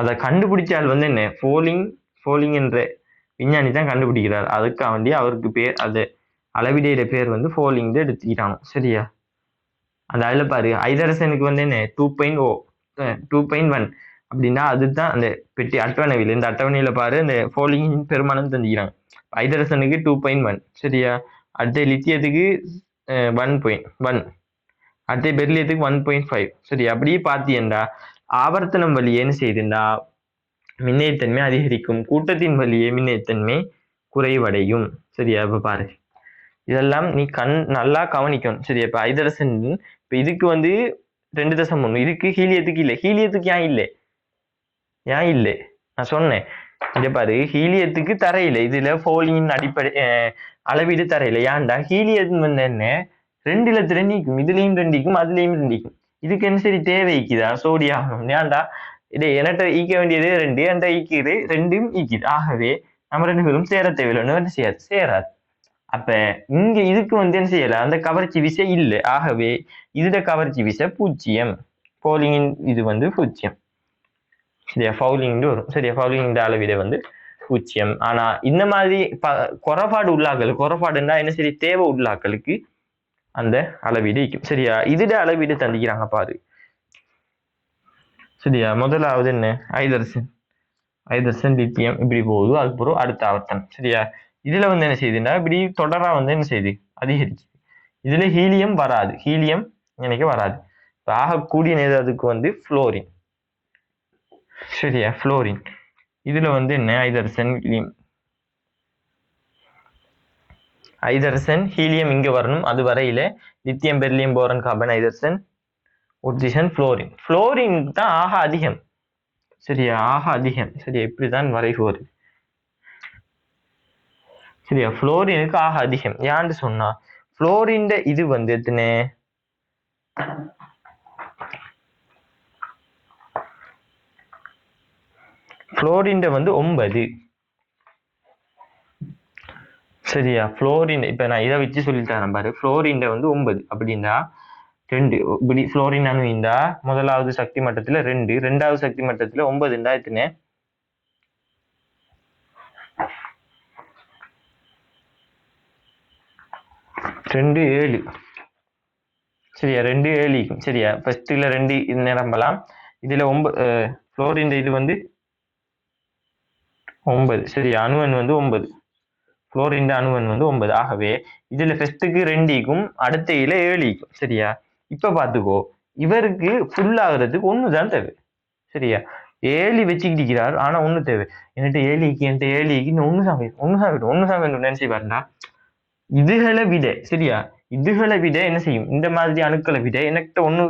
அதை கண்டுபிடிச்சால் வந்து என்ன, ஃபோலிங் என்ற விஞ்ஞானி தான் கண்டுபிடிக்கிறார். அதுக்காக வேண்டி அவருக்கு பேர், அது அளவிடையிற பேர் வந்து ஃபோலிங் எடுத்துக்கிறானோ. சரியா? அந்த அதில் பாரு ஐதரசனுக்கு வந்து என்ன 2.0 2.1 அப்படின்னா அதுதான் அந்த பெட்டி அட்டவணையில் இந்த அட்டவணையில் பாரு அந்த ஃபாலோயிங் பெருமானம் தந்திக்கிறாங்க. ஐதரசனுக்கு 2.1 சரியா, அடுத்த லித்தியத்துக்கு 1.1, அடுத்த பெர்லியத்துக்கு 1.5 சரி. அப்படியே பார்த்தீங்கன்னா ஆவர்த்தனம் வழியே என்ன செய்யுதுண்டா மின்னைத்தன்மை அதிகரிக்கும், கூட்டத்தின் வழியே மின்னைத்தன்மை குறைவடையும் சரியா. இப்ப பாரு இதெல்லாம் நீ நல்லா கவனிக்கணும் சரியா. இப்ப ஐதரசன் இப்ப இதுக்கு வந்து 2.1, இதுக்கு ஹீலியத்துக்கு இல்லை. ஹீலியத்துக்கு ஏன் இல்லை, ஏன் இல்லை நான் சொன்னேன். இங்க பாரு ஹீலியத்துக்கு தரையில இதுல ஃபோலின் அடிப்படை அளவீடு தரையில. ஏன்டா ஹீலியம் வந்து என்ன 2 இலத்திரன் நீக்கும், இதுலயும் 2க்கும் அதுலயும் 2க்கும். இதுக்கு என்ன சரி தேவைக்குதா சோடியம்? ஏன்டா இதை என்கிட்ட ஈக்க வேண்டியது 2, என்கிட்ட ஈக்குது 2ம் ஈக்குது. ஆகவே நம்ம 2 பேரும் சேர தேவையில்லை, என்ன செய்யாது, சேராது. அப்ப இங்க இதுக்கு வந்து என்ன செய்யல, அந்த கவர்ச்சி விசை இல்லை. ஆகவே இதுல கவர்ச்சி விசை 0. ஃபோலிங்கின் இது வந்து 0 சரியா. ஃபவுலிங் வரும் சரியா. ஃபவுலிங் அளவீடு வந்து 0. ஆனா இந்த மாதிரி குறைபாடு உள்ளாக்கள், குறைபாடுன்னா என்ன சரி தேவை உள்ளாக்களுக்கு அந்த அளவீடு சரியா. இதுல அளவீடு தந்திக்கிறாங்க பாரு சரியா. முதலாவது என்ன ஐதரசன் லித்தியம் இப்படி போகுது, அதுக்கப்புறம் அடுத்த ஆவர்த்தனம் சரியா. இதுல வந்து என்ன செய்யுதுன்னா இப்படி தொடரா வந்து என்ன செய்யுது அதிகரிச்சு. இதுல ஹீலியம் வராது, ஹீலியம் எனக்கு வராது. ஆகக்கூடிய நேரத்துக்கு வந்து புளோரின் சரியா. புளோரின் இதுல வந்து என்ன ஐதரசன் ஹீலியம் இங்க வரணும். அது வரையில லித்தியம் பெர்லியம் போரன் கார்பன் ஐதரசன் ஒட்சிஜன் புளோரின். புளோரின் தான் ஆக அதிகம் சரியா, ஆக அதிகம் சரியா. இப்படிதான் வரைவோரு சரியா. புளோரினுக்கு ஆக அதிகம். ஏன்னு சொன்னா புளோரின் இது வந்து எத்தனை, புளோரின் வந்து 9 சரியா. புளோரின் இப்ப நான் இதை வச்சு சொல்லித்தரேன் பாரு. புளோரின் வந்து 9 அப்படின்னா 2 இப்படி புளோரின் அணு இருந்தா முதலாவது சக்தி மட்டத்துல 2, ரெண்டாவது சக்தி மட்டத்துல 9 எத்தனை 2 7 சரியா. 2 7 சரியா. ஃபர்ஸ்ட்ல 2 நிரம்பலாம். இதுல 9 புளோரின் இது வந்து 9 சரியா. அணுவன் வந்து 9, புளோரின் அணுவன் வந்து 9. ஆகவே இதுல ஃபர்ஸ்ட்டுக்கு 2க்கும் அடுத்த 7 சரியா. இப்ப பாத்துக்கோ, இவருக்கு ஃபுல் ஆகுறதுக்கு 1 தான் தேவை சரியா. 7 வச்சுக்கிட்டிருக்கிறார், ஆனா 1 தேவை. என்கிட்ட 7 இன்னும் 1 சாப்பிடும் நினைச்சு பாருண்டா. இதுகளை விட சரியா, இதுகளை விட என்ன செய்யும், இந்த மாதிரி அணுக்களை விட எனக்கு 1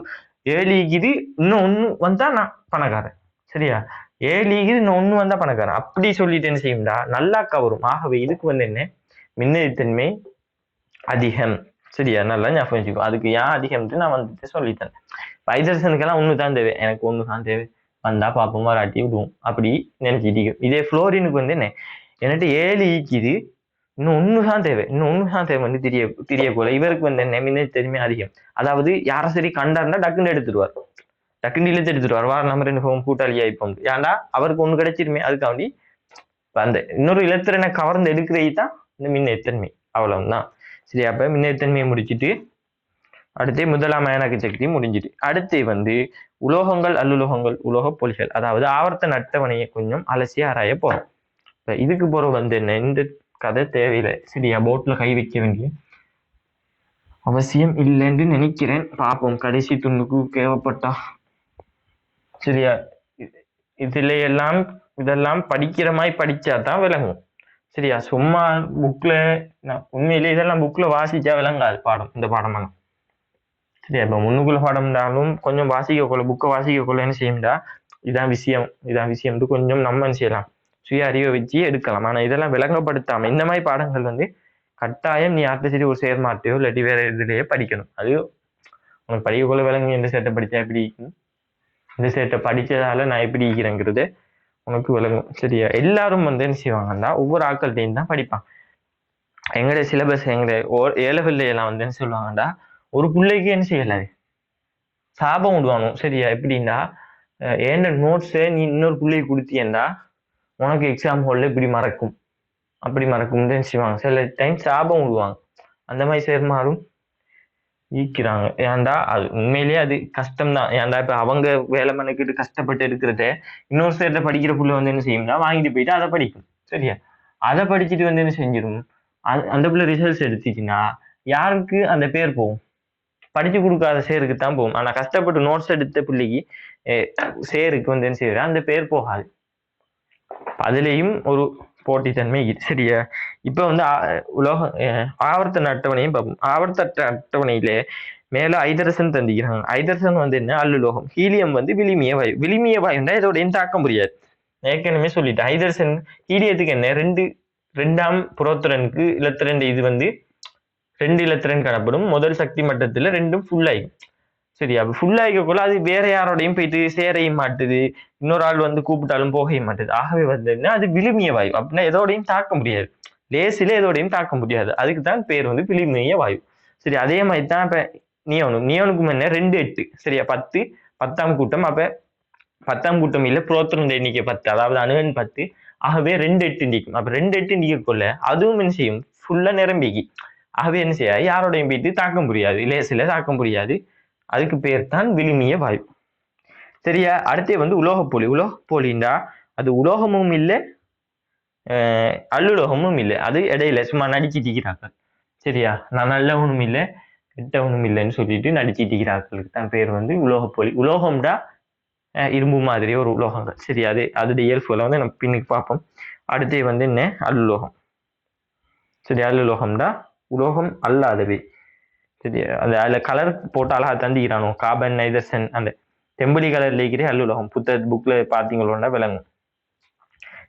7 இன்னும் 1 வந்தா நான் பணக்காரன் சரியா. 7 இன்னும் 1 வந்தா பணக்காரன் அப்படி சொல்லிட்டு என்ன செய்யும்டா நல்லா கவரும். ஆகவே இதுக்கு வந்து என்ன மின்னழுத்தன்மை அதிகம் சரியா. நல்லா ஞாபகம் வச்சுக்கோ. அதுக்கு ஏன் அதிகம்ட்டு நான் வந்துட்டு சொல்லித்தேன். ஐதரசனுக்கெல்லாம் 1 தான் தேவை, எனக்கு 1 தான் தேவை, வந்தா பார்ப்போம் வராட்டி விடுவோம் அப்படி நினைச்சிட்டு. இதே புளோரினுக்கு வந்து என்ன என்கிட்ட 7 இன்னும் 1 தான் தேவை, இன்னும் 1 தான் தேவை வந்து தெரிய போல. இவருக்கு வந்து என்ன மின்னழுத்தன்மை அதிகம். அதாவது யாரை சரி கண்டாருன்னா டக்குன்னு எடுத்துடுவார், டக்குன்னு இழுத்து எடுத்துடுவார். வார நம்ம 2 கூட்டாளி ஆயிப்போம். ஏன்டா அவருக்கு 1 கிடைச்சிருமே, அதுக்காண்டி அந்த இன்னொரு இலத்திரனை கவர்ந்து எடுக்கிறது தான் இந்த மின்னழுத்தன்மை. அவ்வளவுதான் சரி. அப்ப மின்னழுத்தன்மையை முடிச்சுட்டு அடுத்து முதலாம் அயனாக்க சக்தி முடிஞ்சிட்டு அடுத்து வந்து உலோகங்கள் அல்லுலோகங்கள் உலோக பொலிகள், அதாவது ஆவர்த்தன அட்டவணையை கொஞ்சம் அலசி ஆராய போறோம். இதுக்கு போற வந்து என்ன, இந்த கதை தேவையில்லை சரியா. போட்ல கை வைக்க வேண்டிய அவசியம் இல்லைன்னு நினைக்கிறேன். பார்ப்போம் கடைசி துண்டுக்கு தேவைப்பட்டா சரியா. இதெல்லாம் படிக்கிற மாதிரி படிச்சாதான் விளங்கும் சரியா. சும்மா புக்ல உண்மையிலே இதெல்லாம் புக்ல வாசிச்சா விளங்காது பாடம், இந்த பாடமெல்லாம் சரியா. இப்ப முன்னுக்குள்ள பாடம்னாலும் கொஞ்சம் வாசிக்கக்குள்ள புக்கை வாசிக்கக்குள்ள என்ன செய்யும்டா இதான் விஷயம் கொஞ்சம் நம்ம என்ன செய்யலாம், சுய அறிவை வச்சு எடுக்கலாம். ஆனா இதெல்லாம் விளங்கப்படுத்தாம இந்த மாதிரி பாடங்கள் வந்து கட்டாயம் நீ யார்கிட்ட சரி ஒரு சேர்மாட்டையோ இல்லாட்டி வேற இதுலயே படிக்கணும். அது உனக்கு படிக்கக்குள்ள விளங்கு. எந்த சேட்டை படிச்சா எப்படி, இந்த சேட்டை படிச்சதால நான் எப்படி இருக்கிறேங்கிறது உனக்கு விளங்கும் சரியா. எல்லாரும் வந்து என்ன செய்வாங்கன்னா ஒவ்வொரு ஆட்கள்கிட்டையும் தான் படிப்பான். எங்களுடைய சிலபஸ் எங்களுடைய ஏலவெல்லையெல்லாம் வந்து என்ன சொல்லுவாங்கடா, ஒரு பிள்ளைக்கு என்ன செய்யலாது சாபம் விடுவானோ சரியா. எப்படின்னா ஏன்ன நோட்ஸை நீ இன்னொரு பிள்ளைக்கு கொடுத்தியண்டா உனக்கு எக்ஸாம் ஹாலில் இப்படி மறக்கும் அப்படி மறக்கும்னு செய்வாங்க. சில டைம் சாபம் விடுவாங்க. அந்த மாதிரி சேர்மாறும் ஈக்கிறாங்க. ஏன்டா அது உண்மையிலேயே அது கஷ்டம்தான். ஏன்டா இப்ப அவங்க வேலை மெனக்கிட்டு கஷ்டப்பட்டு இருக்கிறத இன்னொரு சைடுல படிக்கிற புள்ள வந்து என்ன செய்யும்னா வாங்கிட்டு போயிட்டு அதை படிக்கும். சரியா? அதை படிச்சுட்டு வந்து என்ன செஞ்சிடும், அந்த பிள்ளை ரிசல்ட்ஸ் எடுத்துச்சுன்னா யாருக்கு அந்த பேர் போகும்? படிச்சு கொடுக்காத சேருக்கு தான் போகும். ஆனா கஷ்டப்பட்டு நோட்ஸ் எடுத்த பிள்ளைக்கு சேருக்கு வந்து என்ன செய்யற அந்த பேர் போகாது. அதுலேயும் ஒரு போட்டித்தன்மை சரியா? இப்ப வந்து உலோக ஆவர்த்தன அட்டவணையும் பார்ப்போம். ஆவர்த்த அட்டவணையிலே மேல ஐதரசன் தந்திக்கிறாங்க. ஐதரசன் வந்து என்ன அல்லுலோகம். ஹீலியம் வந்து விளிமிய வாயு. விளிமிய வாயுன்னா இதோடையும் தாக்க முடியாது. ஏற்கனவே சொல்லிட்டேன். ஐதரசன் ஹீலியத்துக்கு என்ன ரெண்டாம் புரோத்திரனுக்கு இலத்திரன் இது வந்து 2 இலத்திரன் காணப்படும். முதல் சக்தி மட்டத்துல 2ம் ஃபுல் ஆயிடும். சரியா? ஃபுல் ஆகிக்கக்குள்ள அது வேற யாரோடையும் போயிட்டு சேரையும் மாட்டுது, இன்னொரு ஆள் வந்து கூப்பிட்டாலும் போகையும் மாட்டுது. ஆகவே வந்து என்ன அது விழுமிய வாயு. அப்படின்னா எதோடையும் தாக்க முடியாது, லேசில எதோடையும் தாக்க முடியாது. அதுக்கு தான் பேர் வந்து விழுமிய வாயு. சரி, அதே மாதிரி தான் இப்ப நியோனுக்கும் என்ன 2 8 சரியா? 10 10ஆம் கூட்டம். அப்ப 10ஆம் கூட்டம் இல்ல புரோத்திரன் எண்ணிக்கை 10, அதாவது அணுவன் 10. ஆகவே 2 8 நீக்கும். அப்ப 2 8 நீக்கக்குள்ள அதுவும் என்ன செய்யும், ஃபுல்லா நிரம்பிக்கி. ஆகவே என்ன செய்யாது, யாரோடையும் போயிட்டு தாக்க முடியாது, லேசில தாக்க முடியாது. அதுக்கு பேர் தான் விழுமிய வாயு. சரியா? அடுத்தே வந்து உலோகப்போலி. உலோகப்போலிண்டா அது உலோகமும் இல்லை அல்லுலோகமும் இல்லை, அது இடையில சும்மா நடிச்சிட்டிக்கிறார்கள். சரியா? நான் நல்லவனும் இல்லை கெட்டவனும் இல்லைன்னு சொல்லிட்டு நடிச்சிட்டிக்கிறார்களுக்கு தான் பேர் வந்து உலோகப்போலி. உலோகம்டா இரும்பு மாதிரி ஒரு உலோகங்கள். சரி, அதோடைய இயல்புகளை வந்து நம்ம பின்னுக்கு பார்ப்போம். அடுத்தே வந்து என்ன அல்லுலோகம். சரி, அல்லுலோகம்டா உலோகம் அல்லாதவை. சரி, அதுல கலர் போட்டு அழகா தந்திக்கிறானோ, கார்பன் நைதர்சன் அந்த தெம்பலி கலர்ல இருக்கிற அல்லுலோகம். புக்ல பாத்தீங்களோன்னா விளங்கும்.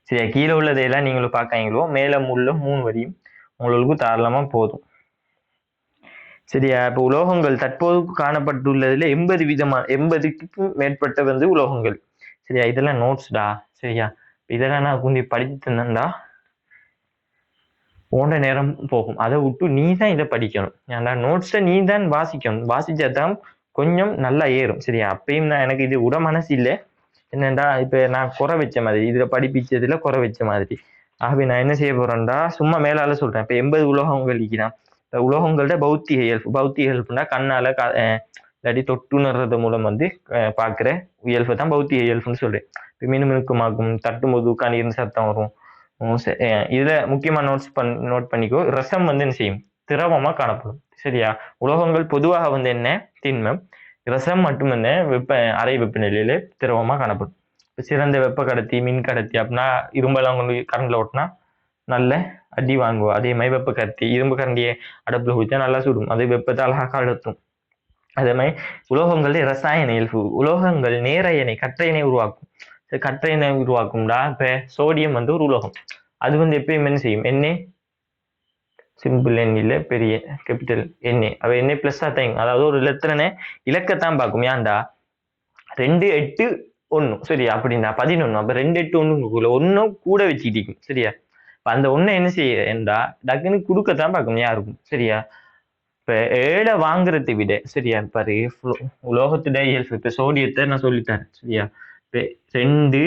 சரியா? கீழே உள்ளதையெல்லாம் நீங்களும் பார்க்காங்களோ, மேல உள்ள 3 வரியும் உங்களுக்கு தாராளமா போதும். சரியா? இப்ப உலோகங்கள் தற்போது காணப்பட்டுள்ளதுல 80க்கும் மேற்பட்ட வந்து உலோகங்கள். சரியா? இதெல்லாம் நோட்ஸ்டா. சரியா? இதெல்லாம் நான் கொஞ்சம் படிச்சு தந்தேன்டா போன்ற நேரம் போகும். அதை விட்டு நீ தான் இதை படிக்கணும். ஏன்னா நோட்ஸை நீ தான் வாசிக்கணும். வாசிச்சாதான் கொஞ்சம் நல்லா ஏறும். சரியா? அப்பயும் நான் எனக்கு இது விட மனசு இல்லை. என்னண்டா இப்ப நான் குறை வச்ச மாதிரி, இதுல படிப்பிச்சதுல குறை வச்ச மாதிரி. ஆகவே நான் என்ன செய்ய போறேன்டா, சும்மா மேலால சொல்றேன். இப்ப 80 உலோகங்கள் இருக்கிறான். இந்த உலோகங்கள்ட பௌத்திக இயல்பு. பௌத்திக இயல்புனா கண்ணால இல்லாட்டி தொட்டுணர்றது மூலம் வந்து பாக்குற இயல்பு தான் பௌத்திக இயல்புன்னு சொல்றேன். மினுமினுக்குமாக்கும், தட்டும்போது கண்ணீர்னு சத்தம் வரும். இதுல முக்கியமா நோட் பண்ணிக்கோ, ரசம் வந்து என்ன செய்யும், திரவமா காணப்படும். சரியா? உலோகங்கள் பொதுவாக வந்து என்ன திண்மம், ரசம் மட்டும் என்ன அறை வெப்பநிலையில திரவமா காணப்படும். சிறந்த வெப்ப கடத்தி, மின் கடத்தி அப்படின்னா இரும்பெல்லாம் கொண்டு கரண்ட்ல ஓட்டினா நல்ல அடி வாங்குவோம். அதே மாதிரி வெப்ப கடத்தி, இரும்பு கரண்டியை அடுப்புல ஊற்றினா நல்லா சுடும், அது வெப்பத்தை அழகாக கடத்தும். அதே மாதிரி உலோகங்கள் ரசாயன இயல்பு. உலோகங்கள் நேரையனை கற்றையனை உருவாக்கும். கற்றையனை உருவாக்கும்டா. இப்ப சோடியம் வந்து ஒரு உலோகம். அது வந்து எப்பயும் என்ன செய்யும், எண்ணெய் சிம்பிள் எண் இல்லை பெரிய கேபிட்டல் எண்ணெய். அவ எண்ணெய் பிளஸ் தான், அதாவது ஒரு இலத்திரனை இலக்கத்தான் பார்க்கும். ஏன்டா 2 8 1 சரியா? அப்படின்னா 11. அப்ப 2 8 1 ஒன்னும் கூட வச்சுக்கிட்டு. சரியா? அந்த ஒண்ணு என்ன செய்யறா டக்குன்னு கொடுக்கத்தான் பார்க்கும் யாருக்கும். சரியா? இப்ப 7 வாங்குறதை விட, சரியா பாரு, உலோகத்துடைய இயல்பு. இப்ப சோடியத்தை நான் சொல்லித்தரேன். சரியா? இப்ப 2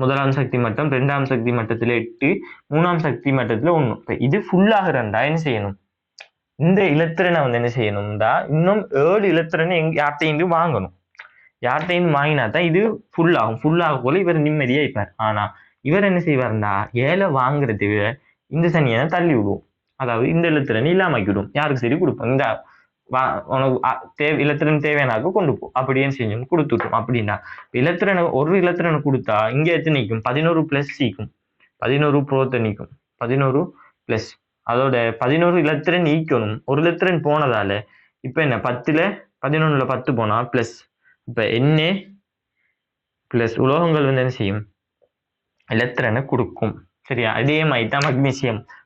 முதலாம் சக்தி மட்டம், 2ஆம் சக்தி மட்டத்துல 8, 3ஆம் சக்தி மட்டத்துல 1. இப்ப இது ஃபுல் ஆகுறா என்ன செய்யணும், இந்த இலத்திரனை வந்து என்ன செய்யணும்டா இன்னும் 7 இலத்திரனை யார்கிட்டையும் வாங்கணும். யார்கிட்டையும் வாங்கினா தான் இது ஃபுல் ஆகும். ஃபுல் ஆக போல இவர் நிம்மதியா இருப்பார். ஆனா இவர் என்ன செய்வார்டா, 7 வாங்குறதை விட இந்த சனியை தள்ளி விடுவோம். அதாவது இந்த இலத்திரனை இல்லாமக்கிடும். யாருக்கு சரி கொடுப்போம், இந்த உனக்கு இலத்திரன் தேவையானாக்கு கொண்டு போ அப்படின்னு செஞ்சோம், கொடுத்துட்டோம். அப்படின்னா இலத்திரனை ஒரு இலத்திரனை கொடுத்தா இங்க எத்தனை நிற்கும், 11 பிளஸ் சீக்கும், 11 புரோத்தை நீக்கும், 11 பிளஸ் அதோட 11 இலத்திரன் நீக்கணும். ஒரு இலத்திரன் போனதால இப்ப என்ன 10ல 11ல 10 போனா பிளஸ். இப்ப என்ன பிளஸ் உலோகங்கள் வந்து என்ன செய்யும், இலத்திரனை கொடுக்கும். சரியா? அதே மாதிரி தான்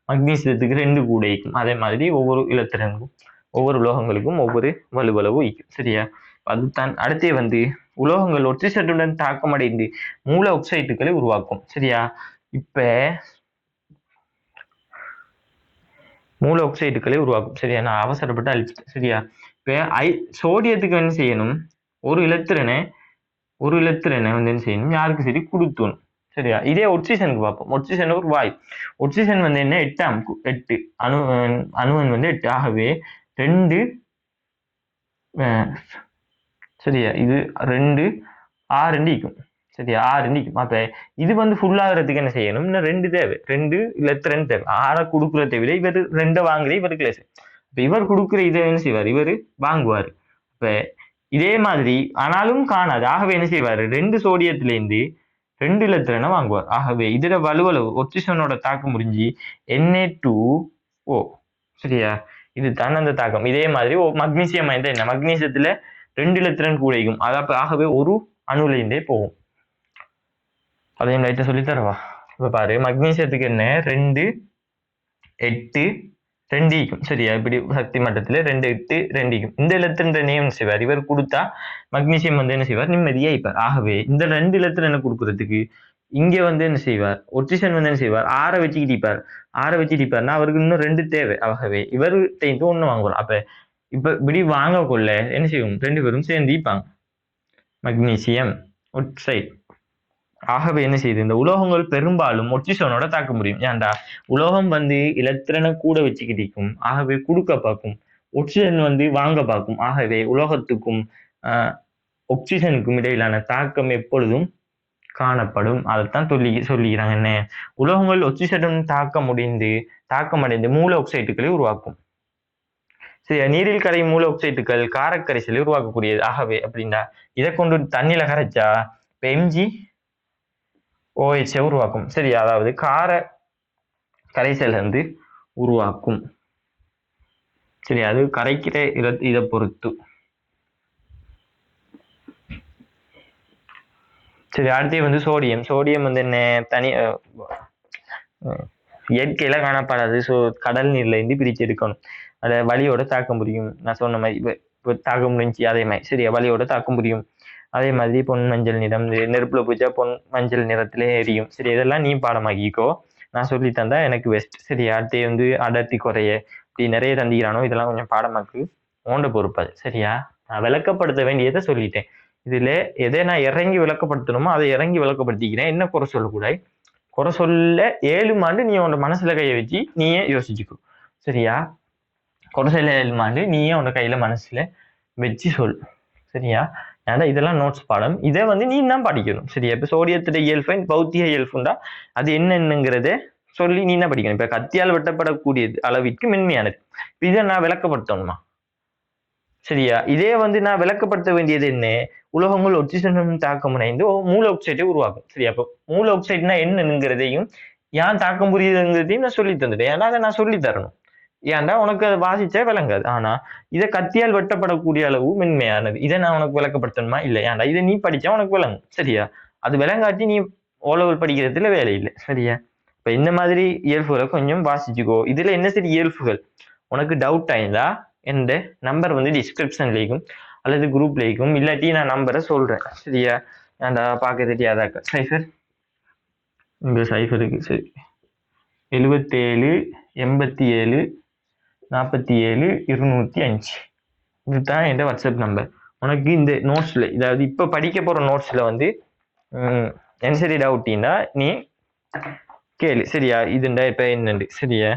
மக்னீசியத்துக்கு 2 கூட ஈக்கும். அதே மாதிரி ஒவ்வொரு இலத்திரனுக்கும் ஒவ்வொரு உலோகங்களுக்கும் ஒவ்வொரு வலுவளவு ஈக்கும். சரியா? அதுதான். அடுத்தே வந்து உலோகங்கள் ஒற்றைச்சட்டுடன் தாக்கமடைந்து மூல ஆக்சைட்டுகளை உருவாக்கும். சரியா? இப்ப மூல ஆக்சைட்டுகளை உருவாக்கும். சரியா? நான் அவசரப்பட்டு அழிச்சிட்டேன். சரியா? இப்ப சோடியத்துக்கு என்ன செய்யணும், ஒரு இலத்திரனை வந்து என்ன செய்யணும், யாருக்கு சரி கொடுத்தணும். சரியா? இதே ஒட்சிசனுக்கு பார்ப்போம். ஒட்சிசன் ஒரு வாய். ஒட்சிசன் வந்து என்ன 8 அணுவன் வந்து 8. ஆகவே 2 சரியா இது 2 6 இருக்கும் சரியா 6 நிற்கும். அப்ப இது வந்து ஃபுல் ஆகிறதுக்கு என்ன செய்யணும்? இன்னும் 2 தேவை, 2 இல்ல 2 தேவை. 6 கொடுக்குறதை விட இவர் 2 வாங்குறது இவருக்கு லேசு. இப்ப இவர் கொடுக்குற இதை என்ன செய்வார்? இவர் வாங்குவார். இப்ப இதே மாதிரி ஆனாலும் காணாது. ஆகவே என்ன செய்வார்? 2 சோடியத்திலேருந்து 2 இலத்திரனை வாங்குவார். ஆகவே இதோட வலுவளவு ஒக்சிஜனோட தாக்கம் முடிஞ்சு Na2O சரியா இதுதான் அந்த தாக்கம். இதே மாதிரி மக்னீசியம் வாய்ந்த என்ன மக்னீசியத்துல 2 இலத்திரன் கூடையும் ஆகவே ஒரு அணுலேருந்தே போகும். அதையும் லைட்டா சொல்லி தரவா? இப்ப பாரு மக்னீசியத்துக்கு என்ன 2 8 2 ஈக்கும் சரியா இப்படி சக்தி மட்டத்துல 2 8 2 ஈக்கும். இந்த இலத்திரன் என்ன செய்வார்? இவர் கொடுத்தா மக்னீசியம் வந்து என்ன செய்வார்? நிம்மதியா இருப்பார். ஆகவே இந்த 2 இலத்திரன் என்ன கொடுக்கறதுக்கு இங்க வந்து என்ன செய்வார்? ஒக்சிஜன் வந்து என்ன செய்வார்? 6 வச்சுக்கிட்டிப்பார். 6 வச்சுக்கிட்டிப்பார்னா அவருக்கு இன்னும் 2 தேவை. ஆகவே இவர்கிட்ட 1 வாங்குவோம். அப்ப இப்ப இப்படி வாங்க கொள்ள என்ன செய்யும்? 2 பேரும் சேர்ந்து ஈப்பாங்க மக்னீசியம் ஒக்சைடு. ஆகவே என்ன செய்யுது? இந்த உலோகங்கள் பெரும்பாலும் ஒக்சிஜனோட தாக்க முடியும். ஏன்டா உலோகம் வந்து இலத்திரனை கூட வச்சுக்கிட்டிருக்கும். ஆகவே கொடுக்க பார்க்கும். ஒக்சிஜன் வந்து வாங்க பார்க்கும். ஆகவே உலோகத்துக்கும் ஒக்சிஜனுக்கும் இடையிலான தாக்கம் எப்பொழுதும் காணப்படும். அதைத்தான் சொல்லிக்கிறாங்க. என்ன உலோகங்கள் ஒக்சிஜனுடன் தாக்கமடைந்து மூல ஒக்சைட்டுகளை உருவாக்கும். சரி நீரில் கரையும் மூல ஒக்சைட்டுகள் காரக்கரைசலை உருவாக்கக்கூடியது. ஆகவே அப்படின்னா இதை கொண்டு தண்ணியில கரைச்சா இப்போ MgOH உருவாக்கும். சரி அதாவது கார கரைசல் வந்து உருவாக்கும். சரி அது கரைக்கிற இதை பொறுத்து. சரி அடுத்து வந்து சோடியம் வந்து என்ன தனி இயற்கையில காணப்படாது. கடல் நீர்ல இருந்து பிரிச்சு எடுக்கணும். அதை வலியோட தாக்க முடியும். நான் சொன்ன மாதிரி தாக்க முடிஞ்சு அதே மாதிரி சரியா வலியோட தாக்க முடியும். அதே மாதிரி பொன் மஞ்சள் நிறம் நெருப்புல பூச்சா பொன் மஞ்சள் நிறத்திலே எரியும். சரி இதெல்லாம் நீ பாடமாக்கிக்கோ. நான் சொல்லி தந்தா எனக்கு பெஸ்ட். சரி அடுத்து வந்து அடர்த்தி குறைய இப்படி நிறைய தந்திக்கிறானோ இதெல்லாம் கொஞ்சம் பாடமாக்கு ஓண்ட பொறுப்பாது. சரியா நான் விளக்கப்படுத்த வேண்டியதை சொல்லிட்டேன். இதுல எதை நான் இறங்கி விளக்கப்படுத்தணுமோ அதை இறங்கி விளக்கப்படுத்திக்கிறேன். என்ன குறை சொல்லக்கூடாது? குறை சொல்ல 7 ஆண்டு நீ உன்னோட மனசுல கையை வச்சு நீயே யோசிச்சுக்கோ. சரியா குறை சொல்ல 7 ஆண்டு நீயே உன்னோட கையில மனசுல வச்சு சொல். சரியா ஏன்னா இதெல்லாம் நோட்ஸ் பாடம். இதை வந்து நீ தான் படிக்கணும். சரியா இப்ப சோடியத்துடைய இயல்பு பௌத்திக இயல்புண்டா அது என்னங்கிறத சொல்லி நீ என்ன படிக்கணும். இப்ப கத்தியால் வெட்டப்படக்கூடியது அளவிற்கு மென்மையானது. இதை நான் விளக்கப்படுத்தணுமா? சரியா இதே வந்து நான் விளக்கப்படுத்த வேண்டியது என்ன? உலோகங்கள் ஒக்சிஜனுடன் தாக்கம் இணைந்து மூல ஆக்சைடை உருவாக்கும். சரியா அப்போ மூல ஆக்சைடுனா என்னங்கிறதையும் ஏன் தாக்கம் புரியுதுங்கிறதையும் நான் சொல்லி தந்துட்டேன். ஏன்னா அதை நான் சொல்லி தரணும். ஏன்டா உனக்கு அதை வாசிச்சா விளங்காது. ஆனா இதை கத்தியால் வெட்டப்படக்கூடிய அளவு மென்மையானது. இதை நான் உனக்கு விளக்கப்படுத்தணுமா? இல்லை. ஏன்டா இதை நீ படிச்சா உனக்கு விளங்கும். சரியா அது விளங்காட்டி நீ ஓலவல் படிக்கிறதுல வேலை இல்லை. சரியா இப்ப இந்த மாதிரி இயல்புகளை கொஞ்சம் வாசிச்சுக்கோ. இதுல என்ன சரி இயல்புகள் உனக்கு டவுட் ஆயிருந்தா எந்த நம்பர் வந்து டிஸ்கிரிப்ஷன்லேயும் அல்லது குரூப்லேயும் இல்லாட்டி நான் நம்பரை சொல்றேன். சரியா நான் பார்க்க தெரியாதாக்கா சைஃபர் இங்க சைஃபருக்கு சரி 77 87 47 205 இதுதான் என் வாட்ஸ்அப் நம்பர். உனக்கு இந்த நோட்ஸ்ல இதாவது இப்ப படிக்க போற நோட்ஸ்ல வந்து என்ன சரி டவுட்டின்னா நீ கேளு. சரியா இதுண்டா இப்ப என்னண்டு. சரியா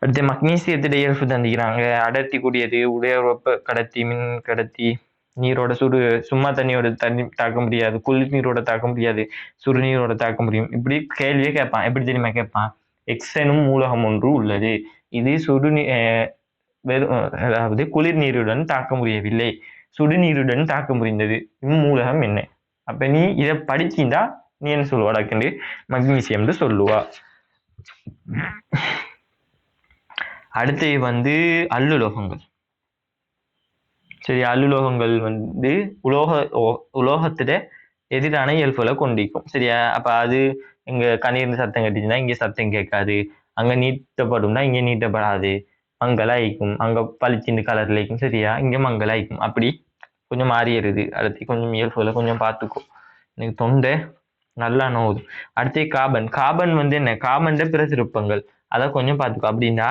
அடுத்து மக்னீசியத்துடைய இயல்பு தந்திக்கிறாங்க. அடர்த்தி கூடியது, உடையவெப்ப கடத்தி, மின் கடத்தி, நீரோட சும்மா தண்ணியோட தண்ணி தாக்க முடியாது, குளிர் நீரோட தாக்க முடியாது, சுடுநீரோட தாக்க முடியும். இப்படி கேள்வியே கேட்பான். எப்படி தெரியுமா கேட்பான்? எக்ஸ் எனும் மூலகம் ஒன்று உள்ளது. இது அதாவது குளிர் நீருடன் தாக்க முடியவில்லை, சுடுநீருடன் தாக்க முடிந்தது. இம்மூலகம் என்ன? அப்ப நீ இதை படிச்சிருந்தா நீ என்ன சொல்லுவாடாக்கண்டு மக்னீசியம் சொல்லுவா. அடுத்து வந்து அல்லுலோகங்கள். சரி அல்லுலோகங்கள் வந்து உலோகத்துல எதிரான இயல்புகளை கொண்டிருக்கும். சரியா அப்ப அது இங்க கண்ணீர்ந்து சத்தம் கட்டிச்சுன்னா இங்க சத்தம் கேட்காது, அங்க நீட்டப்படும்னா இங்க நீட்டப்படாது, மங்களாய்க்கும், அங்க பளிச்சிந்து கலர்ல இருக்கும். சரியா இங்க மங்களாய்க்கும். அப்படி கொஞ்சம் மாறிடுது. அடுத்து கொஞ்சம் இயல்புகளை கொஞ்சம் பார்த்துக்கும். எனக்கு தொண்டை நல்லா நோவுது. அடுத்து கார்பன் வந்து என்ன? கார்பன் பிரதிருப்பங்கள் அதை கொஞ்சம் பார்த்துக்கோ. அப்படின்னா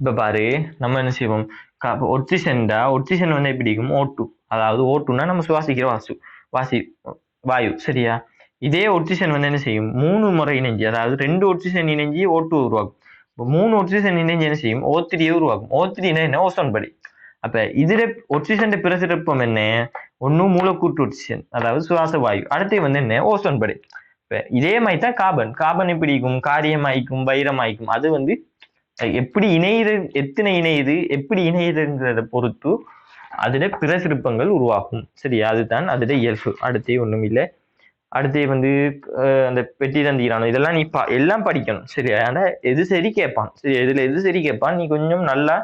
இப்ப பாரு நம்ம என்ன செய்வோம்? ஒக்சிஜன் வந்து எப்படி இருக்கும்? O2. அதாவது O2னா நம்ம சுவாசிக்கிற வாயு. சரியா இதே ஒக்சிஜன் வந்து என்ன செய்யும்? 3 முறை இணைஞ்சி, அதாவது 2 ஒக்சிஜன் இணைஞ்சி O2 உருவாக்கும். இப்போ 3 ஒக்சிஜன் இணைஞ்சி என்ன செய்யும்? O3 உருவாக்கும். O3னா என்ன? ஓசோன் படி. அப்ப இதுல ஒட்சிஜன் பிரசிறப்பம் என்ன? ஒன்னும் மூலக்கூற்று ஒட்சிஜன், அதாவது சுவாச வாயு. அடுத்து வந்து என்ன? ஓசோன் படை. இப்ப இதே மாதிரி தான் கார்பன் எப்படி இருக்கும்? காரியமாய்க்கும், வைரமாய்க்கும். அது வந்து எப்படி இணையுது, எத்தனை இணையுது, எப்படி இணையுதுங்கிறத பொறுத்து அதுல பிரசிருப்பங்கள் உருவாகும். சரி, அதுதான் அதுல இயல்பு. அடுத்தே ஒண்ணும் இல்லை. அடுத்தே வந்து அந்த பெட்டி தந்திரானோ இதெல்லாம் நீ எல்லாம் படிக்கணும். சரி, ஆனா எது சரி கேட்பான். சரி, இதுல எது சரி கேட்பான், நீ கொஞ்சம் நல்லா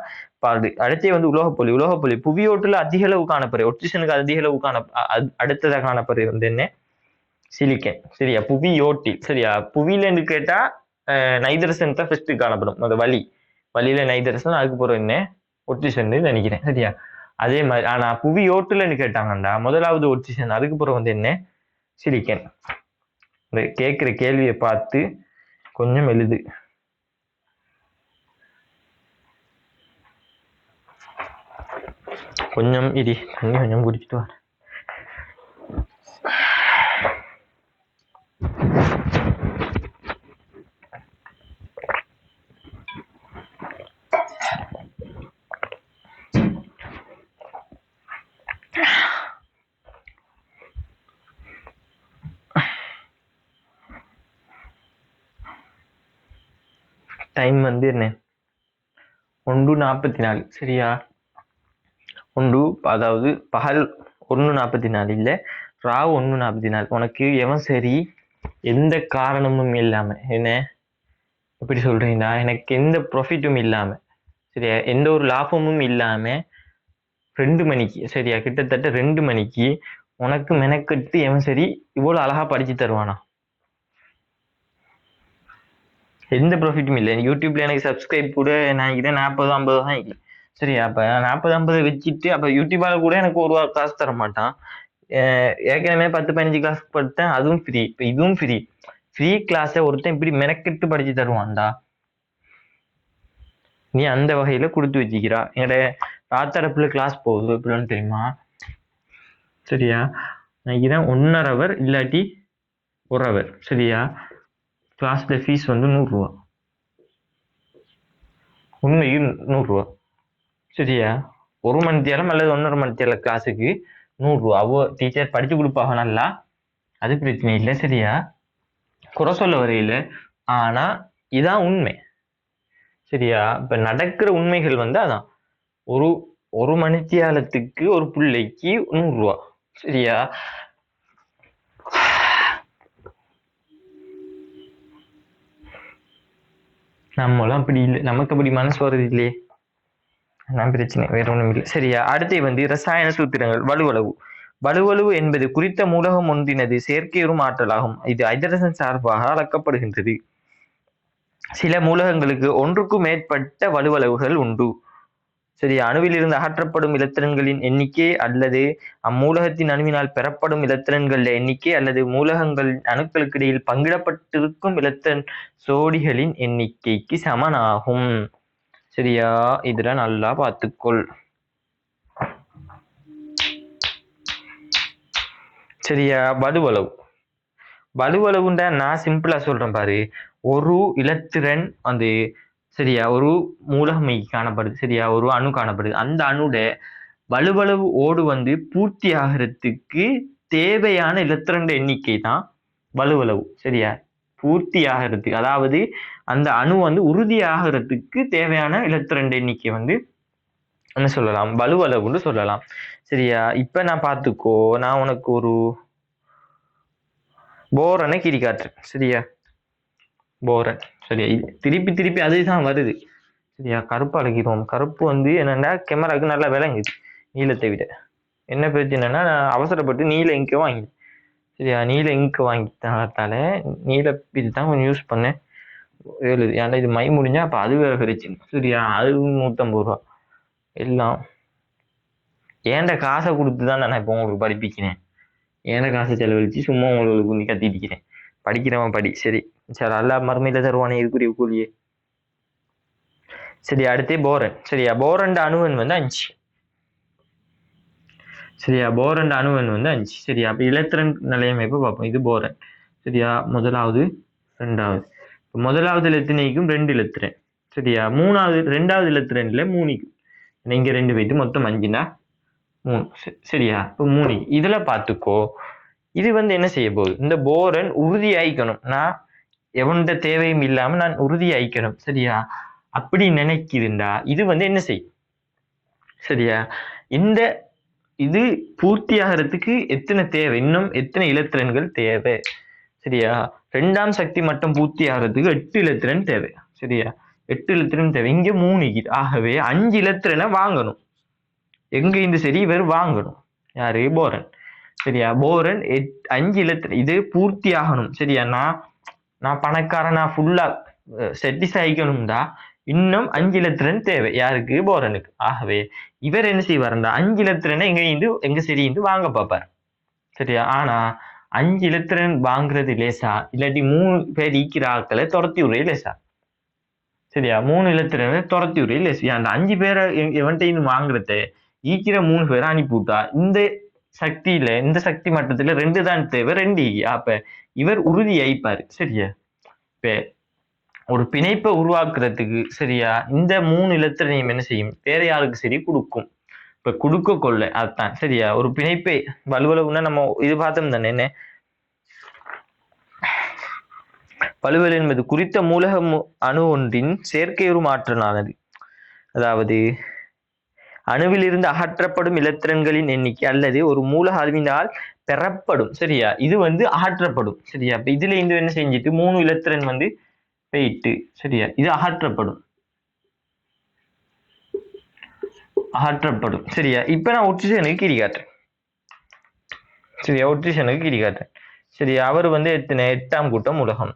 பாடு. அடுத்தே வந்து உலோகப்பொலி புவியோட்டுல அதிக அளவு காணப்படுற ஒட்சிஜனுக்கு அதிக அளவு அடுத்ததாக காணப்படுறது வந்து என்ன? சிலிக்கன். சரியா, புவியோட்டில். சரியா, புவியில கேட்டா நைதரசன் தான் ஃபர்ஸ்ட் காணப்படும். அந்த வழியில நைதரசன், அதுக்கு பிறகு என்ன? ஒட்சிஜன் நினைக்கிறேன். சரியா, அதே மாதிரி. ஆனா புவியோட்டுலன்னு கேட்டாங்கண்டா முதலாவது ஒட்சிஜன், அதுக்கு பிறகு வந்து என்ன? சிலிக்கன். கேட்கிற கேள்வியை பார்த்து கொஞ்சம் எழுது. கொஞ்சம் இடி, தண்ணி கொஞ்சம் குடிச்சிட்டு வர. டைம் வந்து என்ன? 1:44. சரியா, அதாவது பகல் 1:44 இல்ல, ராவு 1:44. உனக்கு எவன் சரி எந்த காரணமும் இல்லாம, என்ன எப்படி சொல்றீங்களா, எனக்கு எந்த ப்ராஃபிட்டும் இல்லாம, சரியா, எந்த ஒரு லாபமும் இல்லாம 2 மணிக்கு, சரியா, கிட்டத்தட்ட 2 மணிக்கு உனக்கு மெனக்கெட்டு எவன் சரி இவ்வளவு அழகா படிச்சு தருவானா? எந்த ப்ராஃபிட்டும் இல்லை. யூடியூப்ல எனக்கு சப்ஸ்கிரைப் கூட நான் இதை 40-50 தான் இல்லை. சரியா, அப்ப 40-50 வச்சுட்டு அப்ப யூடியூபால கூட எனக்கு ஒரு காசு தர மாட்டான். ஏற்கனவே 10-15 கிளாஸ் படித்தேன், அதுவும் ஃப்ரீ. இப்ப இதுவும் ஃப்ரீ கிளாஸை ஒருத்தன் இப்படி மெனக்கெட்டு படிச்சு தருவான்டா. நீ அந்த வகையில கொடுத்து வச்சுக்கிறா. என்னோட ராத்தரப்புல கிளாஸ் போகுது எப்படின்னு தெரியுமா? சரியா, இதான் 1.5 hour இல்லாட்டி 1 hour. சரியா, கிளாஸ்ல ஃபீஸ் வந்து 100 ரூபா. உண்மையும் 100 ரூபா. சரியா, 1 மணி நேரம் அல்லது 1.5 மணி நேரம் கிளாஸுக்கு 100 ரூபா. டீச்சர் படிச்சு கொடுப்பாங்க நல்லா, அது பிரச்சனை இல்லை. சரியா, குறை சொல்ல வரையில. ஆனா இதான் உண்மை. சரியா, இப்ப நடக்கிற உண்மைகள் வந்து அதான். ஒரு மணி நேரத்துக்கு ஒரு பிள்ளைக்கு 100 ரூபா. சரியா, நம்மளும் அப்படி இல்லை, நமக்கு அப்படி மனசு வருது இல்லையே, நான் பிரச்சனை, வேற ஒண்ணும் இல்லை. சரியா, அடுத்து வந்து ரசாயன சூத்திரங்கள். வலுவளவு என்பது குறித்த மூலகம் ஒன்றினது செயற்கையுறும் ஆற்றலாகும். இது ஹைட்ரஜன் சார்பாக அளக்கப்படுகின்றது. சில மூலகங்களுக்கு ஒன்றுக்கும் மேற்பட்ட வலுவளவுகள் உண்டு. சரியா, அணுவில் இருந்து அகற்றப்படும் இலத்திரன்களின் எண்ணிக்கை அல்லது அம்மூலகத்தின் அணுவினால் பெறப்படும் இலத்திரன்கள் எண்ணிக்கை அல்லது மூலகங்களின் அணுக்களுக்கு இடையில் பங்கிடப்பட்டிருக்கும் இலத்திரன் சோடிகளின் எண்ணிக்கைக்கு சமனாகும். சரியா, இதுல நல்லா பார்த்துக்கொள். சரியா, வலுவளவுண்டா நான் சிம்பிளா சொல்றேன் பாரு. ஒரு இலத்திரன் வந்து, சரியா, ஒரு மூலகமை காணப்படுது. சரியா, ஒரு அணு காணப்படுது. அந்த அணுட வலுவளவு ஓடு வந்து பூர்த்தி ஆகிறதுக்கு தேவையான இலத்திரன் எண்ணிக்கை தான் வலுவளவு. சரியா, பூர்த்தி ஆகிறதுக்கு, அதாவது அந்த அணு வந்து உறுதி ஆகிறதுக்கு தேவையான இலத்திரன் எண்ணிக்கை வந்து என்ன சொல்லலாம்? வலுவளவுன்னு சொல்லலாம். சரியா, இப்ப நான் பார்த்துக்கோ, நான் உனக்கு ஒரு போரனை கிரி காட்டுறேன். சரியா, போரன். சரியா, திருப்பி அதுதான் வருது. சரியா, கருப்பு அழகிறோம். கருப்பு வந்து என்னன்னா கேமராவுக்கு நல்லா விளங்குது நீளத்தை விட. என்ன பிரச்சனைனா, நான் அவசரப்பட்டு நீல இங்க வாங்கி, சரியா, நீல இங்க வாங்கிட்டால நீல இதுதான் கொஞ்சம் யூஸ் பண்ணேன். ஏன்னா இது மை முடிஞ்சா அப்ப அது வேற பிரச்சனை. சரியா, அது 150 ரூபா. எல்லாம் ஏன்ட காசை கொடுத்துதான் நான் இப்போ உங்களுக்கு படிப்பிக்கிறேன். ஏன்ட காசை செலவழிச்சு சும்மா உங்களுக்கு நீ கத்திட்டிக்கிறேன். படிக்கிறவன் படி. சரி, அல்லா மறுமையில தருவானே இதுக்குரிய கூலியே. சரி, அடுத்தே போரன். சரியா, போரன் அணுவன் வந்து 5. சரியா, போரன் அணுவன் வந்து 5. சரியா, அப்ப இலத்திரன் நிலையமைப்பு பார்ப்போம். இது போரன். சரியா, முதலாவது 2வது. முதலாவது இலத்திரனுக்கும் 2 இலத்திரன். சரியா, 2வது இலத்திரன்ல 3 இங்க 2 போயிட்டு மொத்தம் 5னா 3 சரியா? இப்போ 3 இதுல பார்த்துக்கோ. இது வந்து என்ன செய்ய போகுது? இந்த போரன் உறுதியாயிக்கணும். நான் எவன்ட தேவையும் இல்லாம நான் உறுதியாயிக்கணும் சரியா? அப்படி நினைக்குதுண்டா இது வந்து என்ன செய்யும் சரியா? இந்த இது பூர்த்தி ஆகிறதுக்கு எத்தனை தேவை, இன்னும் எத்தனை இலத்திரன்கள் தேவை சரியா? 2ஆம் சக்தி மட்டம் பூர்த்தி ஆகிறதுக்கு 8 இலத்திரன் தேவை சரியா? 8 இலத்திரன் தேவை. இங்க 3 ஆகவே 5 இலத்திரனை வாங்கணும். எங்க இந்த சரி இவர் வாங்கணும் யாரு? போரன் சரியா? போரன் 5 இலத்திரன் இது பூர்த்தி ஆகணும் சரியா? நான் பணக்காரனா ஃபுல்லா செட்டிஸ் ஆகிக்கணும்டா இன்னும் 5 இலத்திரன் தேவை யாருக்கு? போரனுக்கு. ஆகவே இவர் என்ன செய்வாருண்டா 5 இலத்திரனை எங்க சரி வாங்க பார்ப்பார் சரியா? ஆனா 5 இலத்திரன் வாங்குறது லேசா, இல்லாட்டி 3 பேர் ஈக்கிற ஆட்களை துரத்தி விடுறது லேசா சரியா? 3 இலத்திரனை துரத்தி விடுறது லேசா. அந்த 5 பேரை எவன்கிட்ட வாங்குறத ஈக்கிற 3 பேரை அனுப்பிவிட்டா இந்த சக்தியில இந்த சக்தி மட்டத்துல 2 தான் தேவை, 2 அப்ப இவர் உறுதி ஆயிப்பாரு சரியா? இப்ப ஒரு பிணைப்பை உருவாக்குறதுக்கு சரியா இந்த 3 இலத்திரனையும் என்ன செய்யும்? வேற யாருக்கு சரி கொடுக்கும். இப்ப கொடுக்க கொள்ள அதுதான் சரியா? ஒரு பிணைப்பை வலுவலுன்னா நம்ம இது பார்த்தோம் தானே, என்ன வலுவல் என்பது குறித்த மூலக அணு ஒன்றின் செயற்கை உருமாற்றலானது. அதாவது அணுவிலிருந்து அகற்றப்படும் இலத்திரன்களின் எண்ணிக்கை அல்லது ஒரு மூலக அணுவினால் பெறப்படும் சரியா? இது வந்து அகற்றப்படும் சரியா? இப்ப இதுல இருந்து என்ன செஞ்சுட்டு 3 இலத்திரன் வந்து போயிட்டு சரியா? இது அகற்றப்படும் சரியா? இப்ப நான் ஒட்சிஜனுக்கு கிரி காட்டுறேன் சரியா? ஒட்சிஜனுக்கு கிரி காட்டுறேன் சரியா? அவர் வந்து எத்தனை? 8ஆம் கூட்டம் உலகம்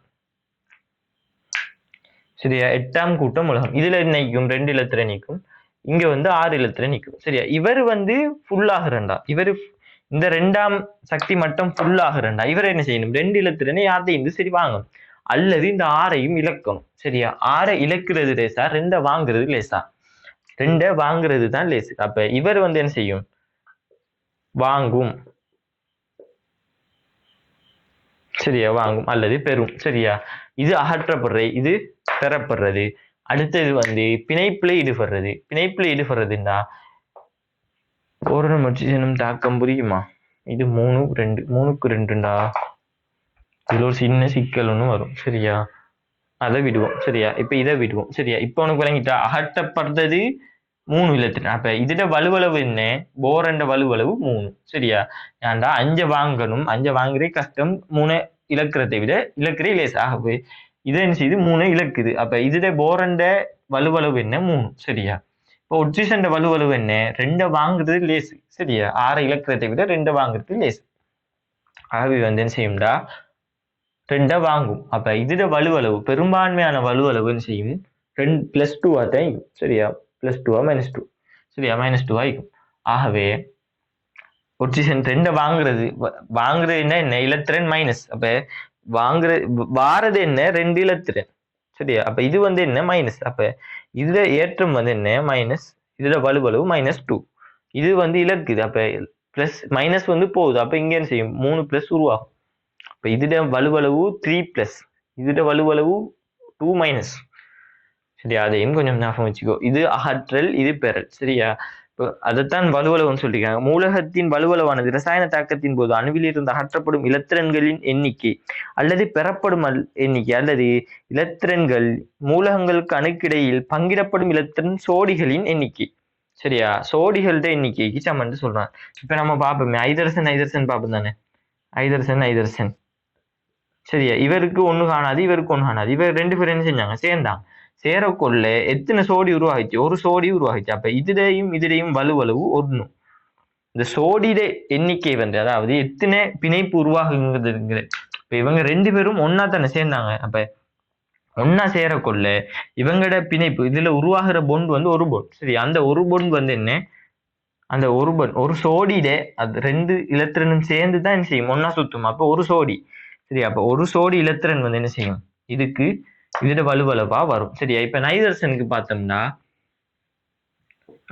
சரியா? 8ஆம் கூட்டம் உலகம். இதுல நிற்கும் 2 இலத்திரன் நிற்கும், இங்க வந்து 6 இலத்திரன் நிற்கும் சரியா? இவர் வந்து ஃபுல் ஆகுறண்டா, இவர் இந்த 2ஆம் சக்தி மட்டும் ஃபுல் ஆகுறண்டா, இவர் என்ன செய்யணும்? 2 இலத்திரனை யார்த்தையும் சரி வாங்கணும், அல்லது இந்த 6ஐயும் இழக்கணும் சரியா? 6 இழக்கிறது லேசா, 2 வாங்குறது லேசா. 2 வாங்குறது தான் லேசு. அப்ப இவர் வந்து என்ன செய்யும்? வாங்கும் சரியா? வாங்கும் அல்லது பெறும் சரியா? இது அகற்றப்படுறது, இது பெறப்படுறது. அடுத்தது வந்து பிணைப்புல ஈடுபடுறது. பிணைப்புல ஈடுபடுறதுன்னா போரனும் ஆக்சிஜனும் தாக்கம் புரியுமா? இது 3க்கு 2டா. இதுல ஒரு சின்ன சிக்கல் ஒண்ணு வரும் சரியா? அதை விடுவோம் சரியா? இப்ப இதை விடுவோம் சரியா? இப்ப உனக்கு விளங்கிட்டா? அகற்றப்படுறது 3 இலத்திரன். அப்ப இதுல வலுவளவு என்ன? போரண்ட வலுவளவு 3 சரியா? ஏன்டா 5 வாங்கணும், 5 வாங்குறே கஷ்டம், 3 இலக்கிறதை விட இலக்கிறே லேசா. ஆகவே இதை என்ன செய்யுது? 3 இலக்குது. அப்ப இதுல போரண்ட வலுவளவு என்ன? 3 சரியா? இப்போ ஒட்சிஜன் வலுவளவு என்ன? 2 வாங்குறது லேசு சரியா? 6 இலக்கிறதை விட 2 வாங்குறது லேசு. ஆகவே வந்து என்ன செய்யும்டா? 2 வாங்கும். அப்ப இதுல வலுவளவு பெரும்பான்மையான வலுவளவு என்ன செய்யும்? 2 +2 தான் சரியா? +2 -2 சரியா? -2 ஆயிக்கும். ஆகவே ஒட்சிஜன் 2 வாங்குறது என்ன? இலத்திரன் மைனஸ். அப்ப வாரது என்ன? 2 இலத்திரன் சரியா? அப்ப இது வந்து என்ன? மைனஸ். அப்ப இதுல ஏற்றம் வந்து என்ன? மைனஸ். இதுல வலுவளவு -2. இது வந்து இலக்குது. அப்ப பிளஸ் மைனஸ் வந்து போகுது. அப்ப இங்க என்ன செய்யும்? 3+ உருவாகும். இப்ப இதுல வலுவளவு 3+, இதுல வலுவளவு 2- சரியா? அதையும் கொஞ்சம் ஞாபகம் வச்சுக்கோ. இது அகற்றல், இது பெறல் சரியா? அதைத்தான் வலுவளவுன்னு சொல்லிருக்காங்க. மூலகத்தின் வலுவளவானது ரசாயன தாக்கத்தின் போது அணுவில் இருந்து அகற்றப்படும் இலத்திரன்களின் எண்ணிக்கை அல்லது பெறப்படும் எண்ணிக்கை அல்லது இலத்திரன்கள் மூலகங்களுக்கு அணுக்கிடையில் பங்கிடப்படும் இலத்திரன் சோடிகளின் எண்ணிக்கை சரியா? சோடிகளோட எண்ணிக்கைக்கு சமன்னு சொல்றான். இப்ப நம்ம பார்ப்போமே, ஐதரசன் பார்ப்போம் தானே? ஐதரசன் சரியா? இவருக்கு ஒண்ணு காணாது, இவருக்கு ஒண்ணு காணாது. இவர் 2 பேரும் என்ன செஞ்சாங்க? சேர்ந்தாங்க. சேரக்கொள்ள எத்தனை சோடி உருவாகிச்சு? ஒரு சோடி உருவாகிச்சு. அப்ப இதுலையும் வலுவளவு 1. இந்த சோடியிட எண்ணிக்கை வந்து, அதாவது எத்தனை பிணைப்பு உருவாகுங்கிறது. இப்ப இவங்க 2 பேரும் ஒன்னா தானே சேர்ந்தாங்க. அப்ப ஒன்னா சேரக்கொள்ள இவங்களோட பிணைப்பு இதுல உருவாகிற பொண்ட் வந்து ஒரு பொண்ட் சரி? அந்த ஒரு பொண்ட் வந்து என்ன? அந்த ஒரு பொண்ட் ஒரு சோடியிட அது 2 இலத்திரனும் சேர்ந்து தான் என்ன செய்யும்? ஒன்னா சுத்தும். அப்ப ஒரு சோடி சரி? அப்ப ஒரு சோடி இலத்திரன் வந்து என்ன செய்யும்? இதுல வலுவளவா வரும் சரியா? இப்ப நைதரசனுக்கு பார்த்தோம்னா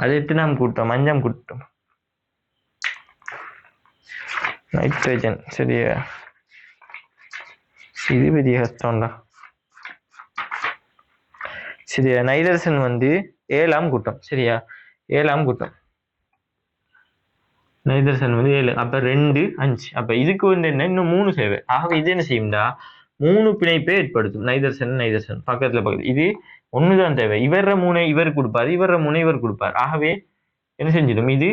அது எத்தனாம் கூட்டம்? 5ஆம் கூட்டம் நைட்ரஜன் சரியா? இது பெரிய கஷ்டம்டா சரியா? நைதரசன் வந்து 7ஆம் கூட்டம் சரியா? 7ஆம் கூட்டம் நைதரசன் வந்து 7 அப்ப 2 5 அப்ப இதுக்கு வந்து என்ன இன்னும் 3 தேவை. ஆகவே இது என்ன செய்யும்டா 3 பிணைப்பை ஏற்படுத்தும். நைதரசன் பக்கத்துல இது ஒண்ணுதான் தேவை. இவர 3 இவர் கொடுப்பார், இவர 3 இவர் கொடுப்பார். ஆகவே என்ன செஞ்சிடும் இது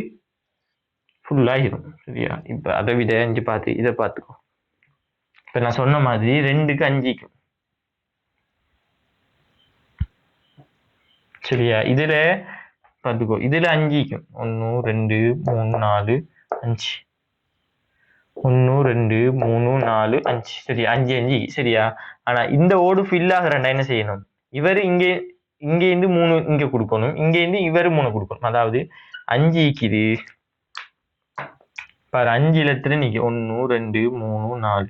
ஃபுல் ஆகிரும். சரியா? இப்ப அதை விட இங்க பார்த்து இதை பார்த்துக்கோ. இப்ப நான் சொன்ன மாதிரி 2க்கு 5க்கு சரியா? இதுல பார்த்துக்கோ, இதுல 5க்கும் 1 2 3 4 5 1 2 3 4 5 சரியா? 5 5 சரியா? ஆனா இந்த ஓடு ஃபில் ஆகிறண்டா என்ன செய்யணும்? இவர் இங்கே இருந்து 3 இங்க கொடுக்கணும், இங்க இருந்து இவர் 3 கொடுக்கணும். அதாவது 5 ஈக்குது பாரு, 5 இலத்துல நீங்க 1 2 3 4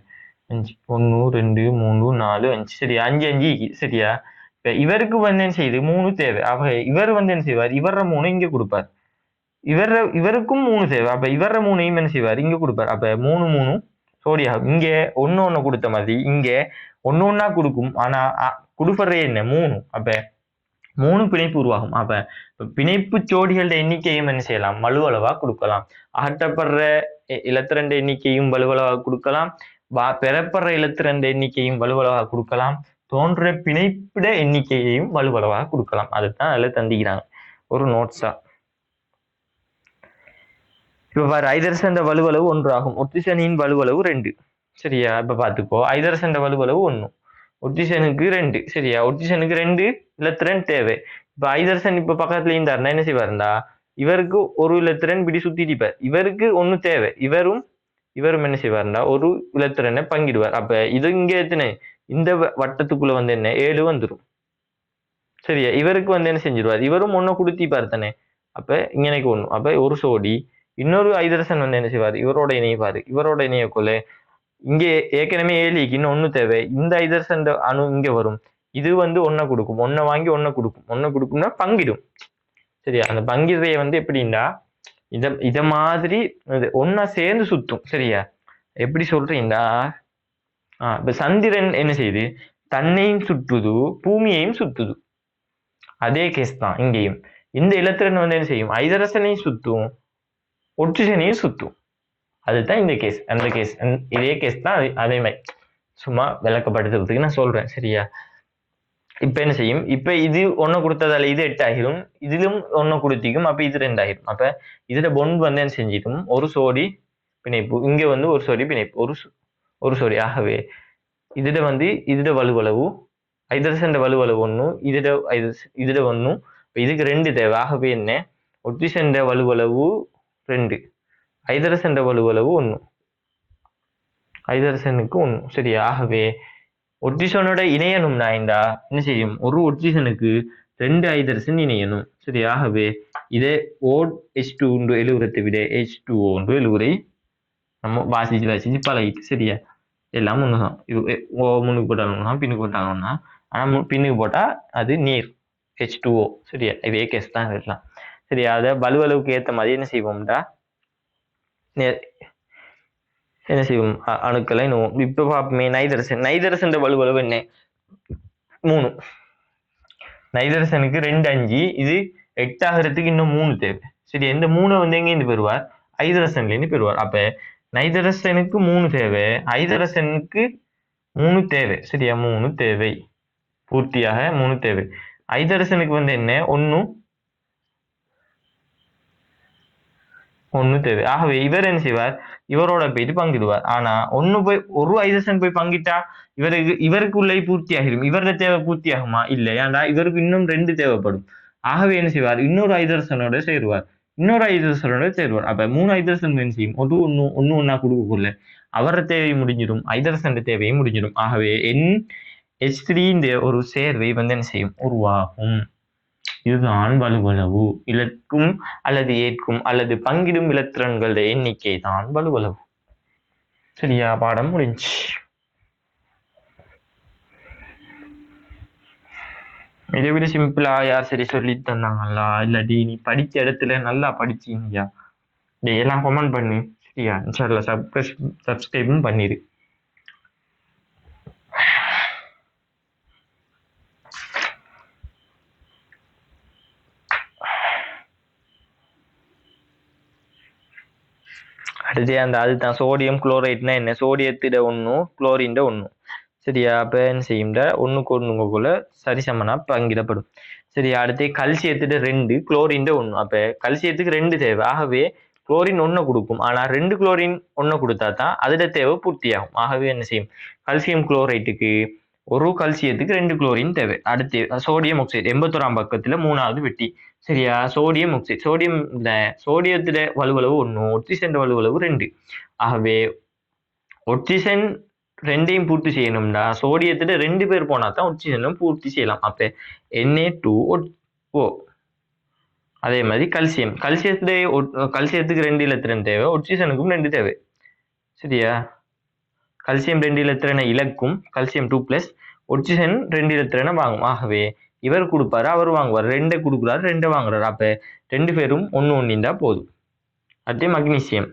5 1 2 3 4 5 சரியா? 5 5 சரியா? இப்ப இவருக்கு வந்து என்ன செய்யுது 3 தேவை. அப்ப இவர் வந்து என்ன செய்வார், இவர 3 இங்க கொடுப்பார், இவருக்கும் 3 தேவை. அப்ப இவர 3ஐயும் என்ன செய்வார் இங்க கொடுப்பார். அப்ப 3 3 சோடியாகும். இங்க ஒண்ணு கொடுத்த மாதிரி இங்க ஒண்ணா கொடுக்கும். ஆனா கொடுப்பறே என்ன 3. அப்ப 3 பிணைப்பு உருவாகும். அப்ப பிணைப்பு ஜோடிகளோட எண்ணிக்கையும் என்ன செய்யலாம் வலுவளவா கொடுக்கலாம். அகற்றப்படுற இலத்திரண்ட எண்ணிக்கையும் வலுவளவா கொடுக்கலாம், பெறப்படுற இலத்திரண்ட எண்ணிக்கையும் வலுவளவா கொடுக்கலாம், தோன்ற பிணைப்பிட எண்ணிக்கையையும் வலுவளவாக கொடுக்கலாம். அதுதான் அதுல தந்திக்கிறாங்க ஒரு நோட்ஸா. இப்ப ஐதரசன் வலுவளவு 1 ஆகும், ஒத்திசனின் வலுவளவு 2 சரியா? இப்ப பாத்துக்கோ, ஐதரசன் வலுவளவு 1, ஒத்திசனுக்கு 2 சரியா? ஒத்திசனுக்கு 2 இலத்திரன் தேவை. இப்ப ஐதரசன் இப்ப பக்கத்துல இருந்தாருன்னா என்ன செய்வாருண்டா, இவருக்கு ஒரு இலத்திரன் பிடி சுத்திப்பார், இவருக்கு 1 தேவை, இவரும் என்ன செய்வாருண்டா ஒரு இலத்திரனை பங்கிடுவார். அப்ப இது இங்க எத்தனை, இந்த வட்டத்துக்குள்ள வந்து என்ன 7 வந்துடும் சரியா? இவருக்கு வந்து என்ன செஞ்சிருவார், இவரும் 1 கொடுத்திப்பார் தானே. அப்ப இங்க எனக்கு 1, அப்ப ஒரு சோடி. இன்னொரு ஐதரசன் வந்து என்ன செய்வார், இவரோட இணையப்பாரு, இவரோட இணையக்குள்ள இங்கே ஏற்கனவே 7க்கு இன்னும் 1 தேவை. இந்த ஐதரசன் அணு இங்க வரும், இது வந்து 1 கொடுக்கும், 1 வாங்கி 1 கொடுக்கும், 1 கொடுக்கும்னா பங்கிடும் சரியா? அந்த பங்கிடுறைய வந்து எப்படின்னா இத மாதிரி ஒன்னா சேர்ந்து சுத்தும் சரியா? எப்படி சொல்றீங்களா, இப்ப சந்திரன் என்ன செய்யுது, தன்னையும் சுற்றுது பூமியையும் சுற்றுது. அதே கேஸ் தான் இங்கேயும். இந்த இலத்திரன் வந்து என்ன செய்யும், ஐதரசனையும் சுத்தும் ஒட்சிஜனையும் சுத்தும். அதுதான் இந்த கேஸ். அந்த கேஸ் இதே கேஸ் தான் அதே மாதிரி சும்மா விளக்கப்படுத்துறதுக்கு நான் சொல்றேன் சரியா? இப்ப என்ன செய்யும், இப்ப இது 1 கொடுத்ததால இது 8 ஆகிரும், இதிலும் 1 கொடுத்திக்கும், அப்ப இது 2 ஆகிரும். அப்ப இதுல பொண்ட் வந்து என்ன செஞ்சிடும், ஒரு சோடி பிணைப்பு, இங்க வந்து ஒரு சோடி பிணைப்பு, ஒரு சோடி. ஆகவே இதுல வந்து இதுல வலுவளவு ஐதரசன் வலுவளவு 1, இதுல 1, இதுக்கு 2 தேவை. ஆகவே என்ன, ஒட்சிஜன் வலுவளவு 2, ஐதரசன் வலுவளவு 1, ஐதரசனுக்கு 1 சரியா? ஆகவே ஒட்சிஜனோட இணையணும்னா என்ன செய்யும், ஒரு ஒட்சிஜனுக்கு 2 ஐதரசன் இணையணும் சரியா? ஆகவே இதே OH2 எழுதுறதை விட H2O எழுதுரை நம்ம வாசிச்சு பழகிட்டு சரியா? எல்லாம் ஒண்ணுதான். இது முன்னுக்கு போட்டாலும் பின்னுக்கு போட்டாங்கன்னா, ஆனா பின்னுக்கு போட்டா அது நீர் H2O சரியா? இதே கேஸ் தான் இருக்கலாம் சரியா? அத வலுவளவுக்கு ஏத்த மாதிரி என்ன செய்வோம்டா, என்ன செய்வோம் அணுக்களை நோவும். இப்ப பார்ப்போமே நைதரசன் வலுவளவு என்ன 3, நைதரசனுக்கு 2 5, இது 8 ஆகிறதுக்கு இன்னும் 3 தேவை சரி? இந்த 3 வந்து எங்க இருந்து பெறுவார், ஐதரசன்ல இருந்து பெறுவார். அப்ப நைதரசனுக்கு 3 தேவை, ஐதரசனுக்கு 3 தேவை சரியா? 3 தேவை, பூர்த்தியாக 3 தேவை. ஐதரசனுக்கு வந்து என்ன 1 தேவை. ஆகவே இவர் என்ன செய்வார், இவரோட போயிட்டு பங்கிடுவார். ஆனா ஒரு ஐதரசன் போய் பங்கிட்டா இவருக்கு உள்ள பூர்த்தி ஆகிடும், இவரோட தேவை பூர்த்தி ஆகுமா, இல்ல. ஏன்டா இவருக்கு இன்னும் 2 தேவைப்படும். ஆகவே என்ன செய்வார், இன்னொரு ஐதரசனோட சேருவார். அப்ப 3 ஐதரசன் என்ன செய்யும், ஒண்ணா கொடுக்கக்குள்ள அவர தேவை முடிஞ்சிடும், ஐதரசன் தேவையும் முடிஞ்சிடும். ஆகவே NH3 ஒரு சேர்வை வந்து என்ன செய்யும், உருவாகும். இதுதான் வலுவளவு. இழக்கும் அல்லது ஏற்கும் அல்லது பங்கிடும் இலத்திரன்களுடைய எண்ணிக்கை தான் வலுவளவு சரியா? பாடம் முடிஞ்சு. இதை விட சிம்பிளா யார் சரி சொல்லி தந்தாங்களா, இல்லாட்டி நீ படிச்ச இடத்துல நல்லா படிச்சீங்கயா, எல்லாம் கமெண்ட் பண்ணு சரியா? இன்ஷால்லா சப்ஸ்கிரைபும் பண்ணிரு. அடுத்து அந்த அதுதான் சோடியம் குளோரைட்னா என்ன, சோடியத்திட ஒன்று குளோரின்ட ஒன்று. சரியா, அப்போ என்ன செய்யும், ஒன்றுக்கு ஒன்றுக்குள்ள சரிசமனா பங்கிடப்படும். சரியா, அடுத்து கல்சியத்திட 2 குளோரின்ட 1. அப்போ கல்சியத்துக்கு 2 தேவை, ஆகவே குளோரின் 1 கொடுக்கும். ஆனால் 2 குளோரின் 1 கொடுத்தா தான் அதோட தேவை பூர்த்தியாகும். ஆகவே என்ன செய்யும், கல்சியம் குளோரைட்டுக்கு 1 கல்சியத்துக்கு 2 குளோரின் தேவை. அடுத்து சோடியம் ஆக்சைடு 81ஆம் பக்கத்தில் 3வது வெட்டி. சரியா, சோடியம் ஆக்சைடு சோடியத்திட வலுவளவு 1, ஒட்சிசன் வலுவளவு 2. ஆகவே ஒட்சிசன் 2ஐயும் பூர்த்தி செய்யணும்டா சோடியத்திட 2 பேர் போனா தான் ஒட்சிசனும் பூர்த்தி செய்யலாம். அப்ப Na2O. அதே மாதிரி கல்சியத்துக்கு 2 இலத்திரன் தேவை, ஒட்சிசனுக்கும் 2 தேவை. சரியா, கல்சியம் 2 இலத்திரனை இழக்கும், கல்சியம் 2+, ஒட்சிசன் 2 இலத்திரனை வாங்கும். ஆகவே இவர் கொடுப்பாரு, அவர் வாங்குவார், 2 கொடுக்குறாரு, 2 வாங்குறாரு. அப்ப 2 பேரும் 1 இருந்தா போதும். அதே மக்னீசியம்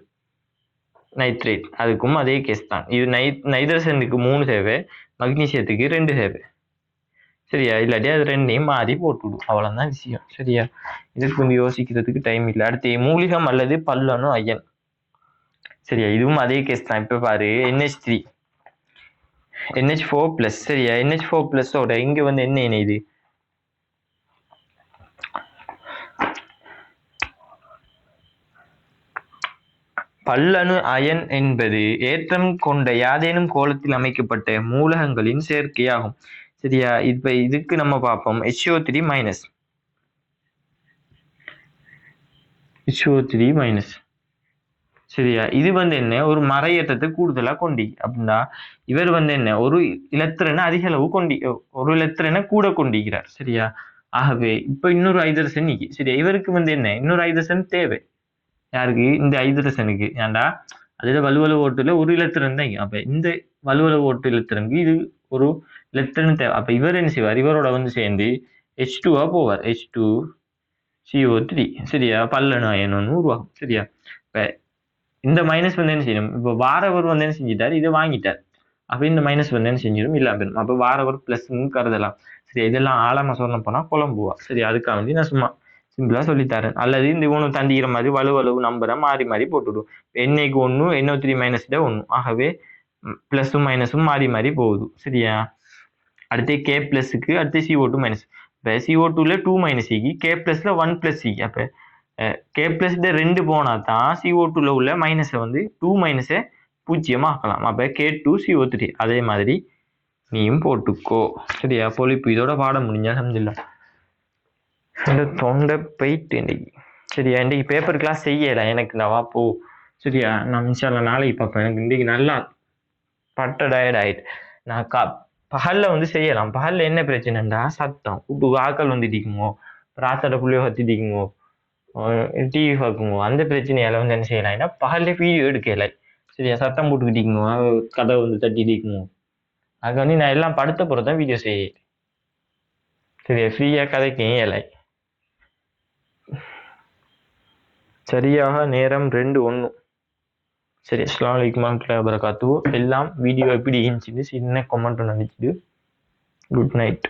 நைட்ரேட், அதுக்கும் அதே கேஸ் தான். இது நைட்ரஜனுக்கு 3 தேவை, மக்னீசியத்துக்கு 2 தேவை. சரியா, இல்லாட்டி அது 2ஐயும் மாறி போட்டுவிடும், அவ்வளவுதான் விஷயம். சரியா, இதுக்கு கொஞ்சம் யோசிக்கிறதுக்கு டைம் இல்லை. அடுத்து மூலிகம் அல்லது பல்லணு அயன். சரியா, இதுவும் அதே கேஸ் தான். இப்ப பாரு, NH3 NH4+. சரியா, NH4+ஓட இங்க வந்து என்ன இணையுது, பல்லணு அயன் என்பது ஏற்றம் கொண்ட யாதேனும் கோலத்தில் அமைக்கப்பட்ட மூலகங்களின் சேர்க்கையாகும். சரியா, இப்ப இதுக்கு நம்ம பார்ப்போம் HO3-. HO3-. சரியா, இது வந்து என்ன, ஒரு மறையேற்றத்தை கூடுதலா கொண்டி அப்படின்னா இவர் வந்து என்ன, ஒரு இலத்திரனை அதிக அளவு ஒரு இலத்திரனை கூட கொண்டிருக்கிறார். சரியா, ஆகவே இப்ப இன்னொரு ஹைட்ரஜன் நீக்கி. சரியா, இவருக்கு வந்து என்ன, இன்னொரு ஹைட்ரஜன் தேவை. யாருக்கு, இந்த ஹைட்ரஜனுக்கு. ஏன்டா அதோட வலுவளவு ஓட்டுல ஒரு இலத்திரன் தான். அப்ப இந்த வலுவளவு ஓட்டு இலத்திரனுக்கு இது ஒரு இலத்திரன் தேவை. அப்ப இவர் என்ன செய்வார், இவரோட வந்து சேர்ந்து H2 போவார், H2CO3. சரியா, பல்லணு அயன் ஒன்று உருவாகும். சரியா, இப்ப இந்த மைனஸ் வந்து என்ன செய்யணும், இப்போ வாரவர் வந்து என்ன செஞ்சிட்டார், இதை வாங்கிட்டார். அப்ப இந்த மைனஸ் வந்து என்ன செஞ்சிடும், இல்லாம போயிடும். அப்ப வாரவர் பிளஸ்ன்னு கருதலாம். சரி, இதெல்லாம் ஆழமா சொல்ல போனா குழம்புவா. சரி, அதுக்காக வந்து நான் சும்மா சிம்பிளா சொல்லித்தரேன். அல்லது இந்த இவனு தண்டிக்கிற மாதிரி வலுவளவு நம்பரை மாறி மாறி போட்டுவிடும். NAக்கு 1, NO3- 1. ஆகவே பிளஸும் மைனஸும் மாறி மாறி போகுது. சரியா, அடுத்து K+க்கு அடுத்து CO2-. இப்போ CO2ல 2- K+ல 1+. அப்ப K+ல 2 போனா தான் CO2ல உள்ள மைனஸை வந்து 2- பூஜ்ஜியமாக்கலாம். அப்ப K2CO3. அதே மாதிரி நீயும் போட்டுக்கோ. சரியா, பொழிப்பு இதோட பாடம் முடிஞ்சா சமைச்சிடலாம். இந்த தொண்டை போயிட்டு இன்னைக்கு. சரியா, இன்னைக்கு பேப்பர் கிளாஸ் செய்யல எனக்கு, நான் வா போ. சரியா, நான் இன்ஷால்லா நாளைக்கு பார்ப்பேன். எனக்கு இன்னைக்கு நல்லா பட்ட டயர்ட் ஆயிட்டு. நான் பகல்ல வந்து செய்யலாம். பகல்ல என்ன பிரச்சனைண்டா, சத்தம் ஆக்கள் வந்து இடிக்குமோ, ராத்தாட புள்ளியோ கத்திடிக்குமோ, டிவி பார்க்குமோ, அந்த பிரச்சனையால வந்து என்ன செய்யலாம், ஏன்னா பகல்ல வீடியோ எடுக்கல. சரியா, சத்தம் போட்டுக்கிட்டிக்குமோ, கதை வந்து தட்டிடிக்குமோ, அதுக்கு வந்து நான் எல்லாம் படுத்த போறதான் வீடியோ செய்ய. சரியா, ஃப்ரீயா கதைக்கு ஏலை. சரியாக நேரம் 2:01. சரி, அஸ்ஸலாமு அலைக்கும் வரஹ்மத்துல்லாஹி வபரகாத்துஹு. எல்லாம் வீடியோ எப்படி இருந்துச்சு சின்ன கமெண்ட் நினைச்சிட்டு குட் நைட்.